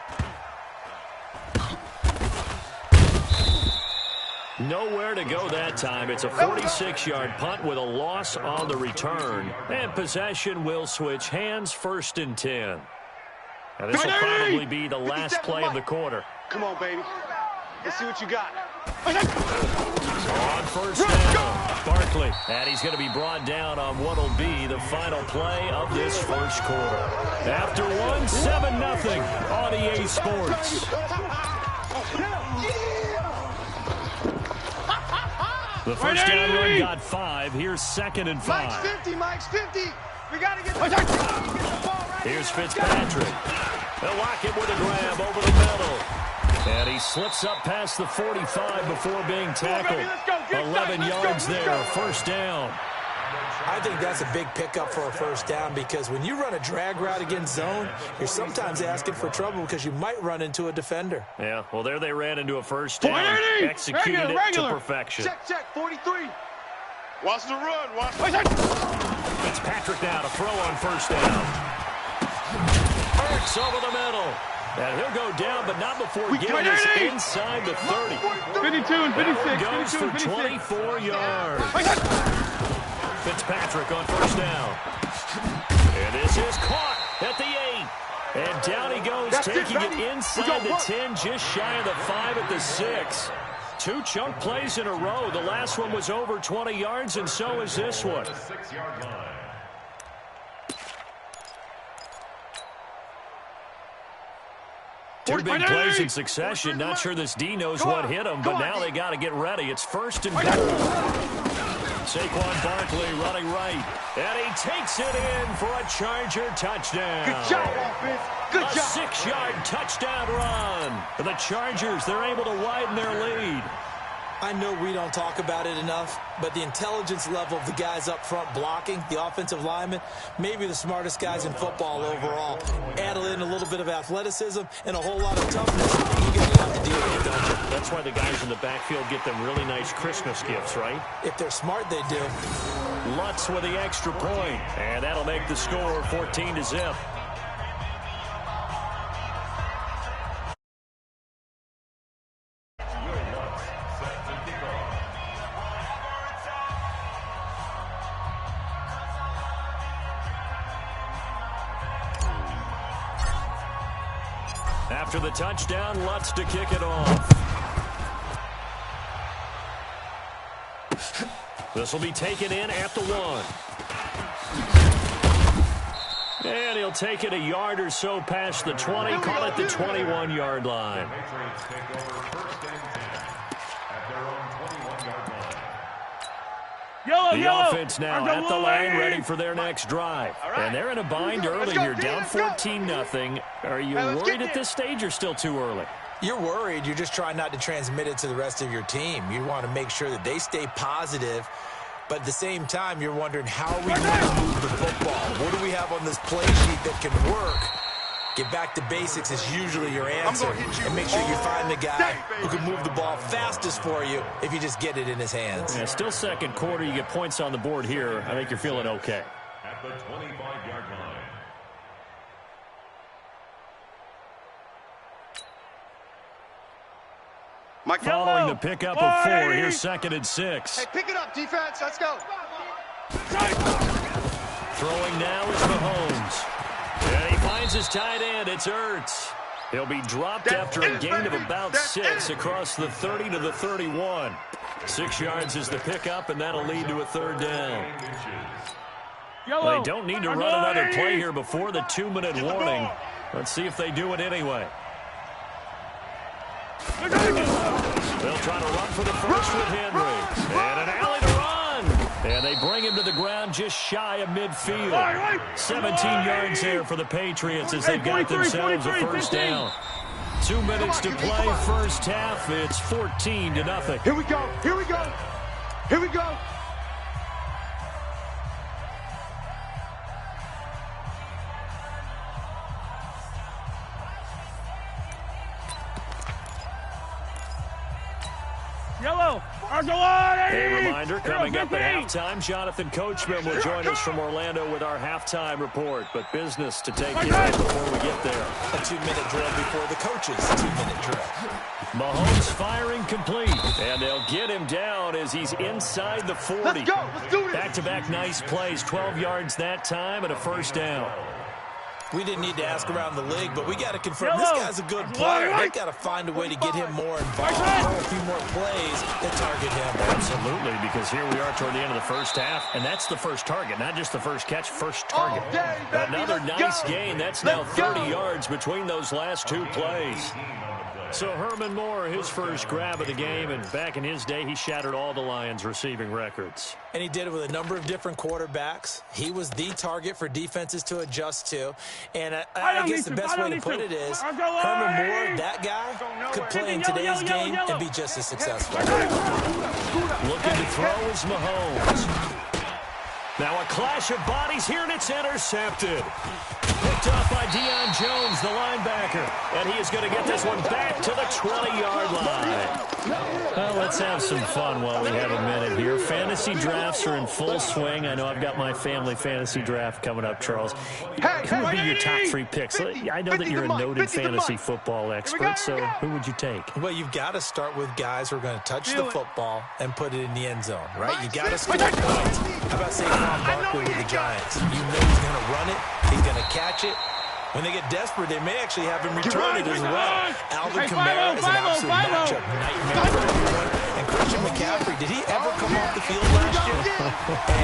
Nowhere to go that time. It's a 46-yard punt with a loss on the return. And possession will switch hands, 1st and 10. Now this will probably be the last play of the quarter. Come on, baby. Let's see what you got. On 1st down, Barkley. And he's going to be brought down on what will be the final play of this 1st quarter. After one, 7-0 on EA Sports. The 1st down run got 5. Here's 2nd and 5. Mike's 50. Mike's 50. We got to get the ball right. Here's Fitzpatrick. They'll lock him with a grab over the middle. And he slips up past the 45 before being tackled. 11 yards there, 1st down. I think that's a big pickup for a 1st down because when you run a drag route against zone, you're sometimes asking for trouble because you might run into a defender. Yeah, well, there they ran into a 1st down, executed it to perfection. Check, 43. Watch the run. Fitzpatrick now to throw on 1st down. Hurts over the middle. And he'll go down, but not before getting us inside the 30. 52 and 56. Goes for 24 yards. Fitzpatrick on 1st down. And this is caught at the 8. And down he goes, taking it inside the 10, just shy of the 5 at the 6. 2 chunk plays in a row. The last one was over 20 yards, and so is this one. 6-yard line. Two big plays in succession. Not sure this D knows what hit him, but now they got to get ready. It's 1st and goal. Saquon Barkley running right. And he takes it in for a Charger touchdown. Good job, offense. Good job. A 6-yard touchdown run. The Chargers, they're able to widen their lead. I know we don't talk about it enough, but the intelligence level of the guys up front blocking, the offensive linemen, maybe the smartest guys in football overall. Add in a little bit of athleticism and a whole lot of toughness. You're going to have to deal with it, don't you? That's why the guys in the backfield get them really nice Christmas gifts, right? If they're smart, they do. Lutz with the extra point, and that'll make the score 14-0. After the touchdown, Lutz to kick it off. This will be taken in at the 1. And he'll take it a yard or so past the 20, call it the 21-yard line. The offense now at the line, ready for their next drive. And they're in a bind early here, down 14-0. Are you worried at this stage or still too early? You're worried. You're just trying not to transmit it to the rest of your team. You want to make sure that they stay positive. But at the same time, you're wondering, how are we going to move the football? What do we have on this play sheet that can work? Get back to basics is usually your answer. And make sure you find the guy who can move the ball fastest for you if you just get it in his hands. Yeah, still 2nd quarter. You get points on the board here. I think you're feeling okay. At the 25-yard line. Following the pickup of 4, here's 2nd and 6. Hey, pick it up, defense. Let's go. Throwing now is Mahomes. And he finds his tight end. It's Ertz. He'll be dropped after a gain of about 6 across the 30 to the 31. 6 yards is the pickup, and that'll lead to a 3rd down. They don't need to run another play here before the 2-minute warning. Let's see if they do it anyway. They'll try to run for the first with Henry. And an alley to run. And they bring him to the ground just shy of midfield. 17 yards there for the Patriots as they've got themselves a first down. 2 minutes to play first half. It's 14-0. Here we go. Here we go. Here we go. Yellow. A reminder, coming up at halftime, Jonathan Coachman will join us from Orlando with our halftime report. But business to take care of before we get there. A 2-minute drill before the coach's 2-minute drill. Mahomes firing complete. And they'll get him down as he's inside the 40. Let's go. Let's do this. Back-to-back nice plays. 12 yards that time and a first down. We didn't need to ask around the league, but we got to confirm this guy's a good player. They got to find a way to get him more involved. A few more plays that target him. Absolutely, because here we are toward the end of the first half, and that's the first target, not just the first catch, first target. Another nice gain. That's now 30 yards between those last two plays. So Herman Moore, his first grab of the game, and back in his day, he shattered all the Lions' receiving records. And he did it with a number of different quarterbacks. He was the target for defenses to adjust to. And I guess the best way to put it is Herman Moore, that guy, could play in today's game and be just as successful. Looking to throw is Mahomes. Now a clash of bodies here, and it's intercepted. Picked off by Deion Jones, the linebacker. And he is going to get this one back to the 20-yard line. Well, let's have some fun while we have a minute here. Fantasy drafts are in full swing. I know I've got my family fantasy draft coming up, Charles. Who would be your top 3 picks? I know that you're a noted fantasy football expert, so who would you take? Well, you've got to start with guys who are going to touch the football and put it in the end zone, right? You got to score points. How about Saquon Barkley with the Giants? You know he's going to run it. He's going to catch it. When they get desperate, they may actually have him return it as well. Alvin Kamara is an absolute matchup nightmare for everyone. And Christian McCaffrey, did he ever come off the field last year?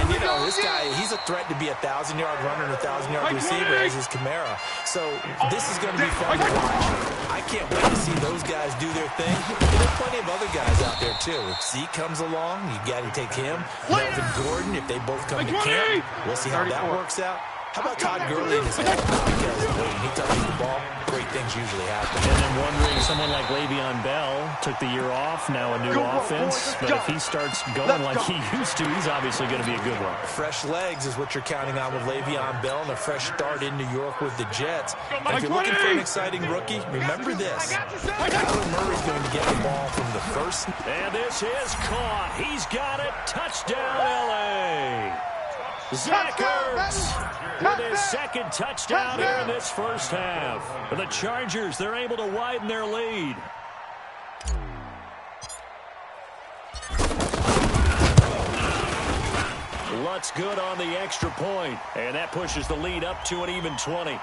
And, you know, this guy, he's a threat to be a 1,000-yard runner and a 1,000-yard receiver, as is Kamara. So this is going to be fun to watch. I can't wait to see those guys do their thing. And there's plenty of other guys out there, too. If Zeke comes along, you got to take him. Melvin Gordon, if they both come to camp, we'll see how that works out. How about Todd Gurley in his head? Because when he touches the ball, great things usually happen. And then wondering, someone like Le'Veon Bell took the year off, now a new offense. But if he starts going like he used to, he's obviously going to be a good one. Fresh legs is what you're counting on with Le'Veon Bell and a fresh start in New York with the Jets. And if you're looking for an exciting rookie, remember this. Kyler Murray's going to get the ball from the first. And this is caught. He's got it. Touchdown, L.A. Zach Ertz with his second touchdown here in this first half. For the Chargers, they're able to widen their lead. Lutz good on the extra point, and that pushes the lead up to an even 20.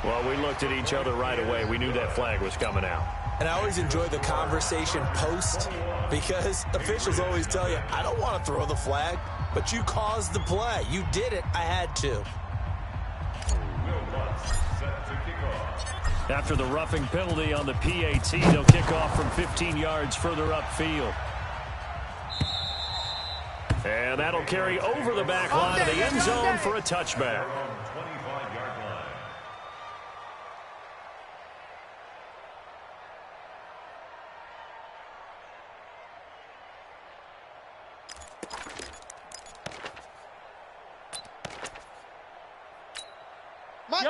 Well, we looked at each other right away. We knew that flag was coming out. And I always enjoy the conversation post because officials always tell you, I don't want to throw the flag, but you caused the play. You did it. I had to. After the roughing penalty on the PAT, they'll kick off from 15 yards further upfield. And that'll carry over the back line of the end zone for a touchback.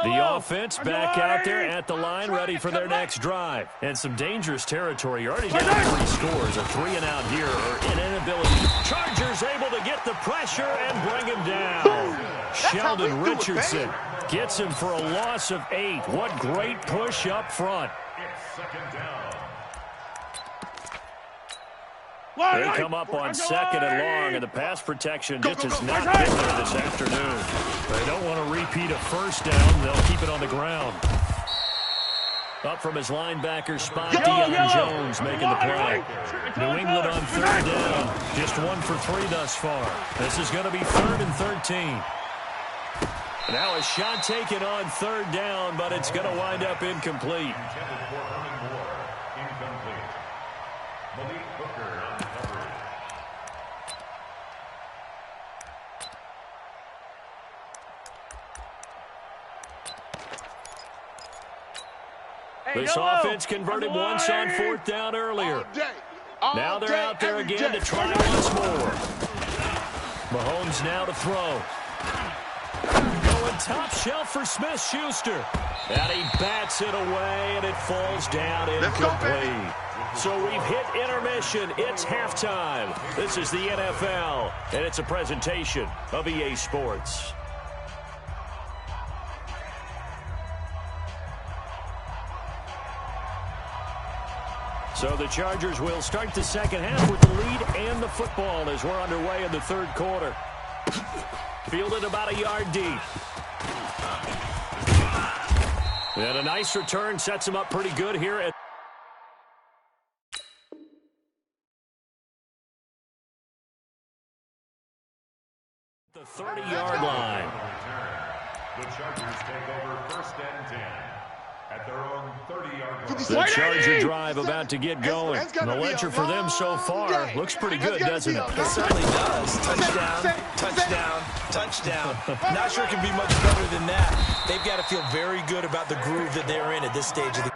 The offense back out there at the line, ready for their next drive. And some dangerous territory. You're already down 3 scores. A 3-and-out here or an inability. Chargers able to get the pressure and bring him down. Sheldon Richardson gets him for a loss of 8. What great push up front. It's second down. They come up on 2nd and long, and the pass protection just has not been there this afternoon. They don't want to repeat a first down. They'll keep it on the ground. Up from his linebacker spot, Deion Jones making the play. New England on 3rd down. Just 1 for 3 thus far. This is going to be 3rd and 13. Now a shot taken on third down, but it's going to wind up incomplete. Intended for Herman Moore. Incomplete. Malik Hooker on coverage. This offense converted once on fourth down earlier. Now they're out there again to try once more. Mahomes now to throw. Going top shelf for Smith-Schuster. And he bats it away, and it falls down incomplete. So we've hit intermission. It's halftime. This is the NFL, and it's a presentation of EA Sports. So the Chargers will start the second half with the lead and the football as we're underway in the third quarter. Fielded about a yard deep. And a nice return sets him up pretty good here at the 30-yard line. The Chargers take over first and 10 at their own 30-yard line. The Charger drive about to get going. And the ledger for them so far looks pretty good, doesn't it? It certainly does. Touchdown, touchdown, touchdown. Not sure it can be much better than that. They've got to feel very good about the groove that they're in at this stage of the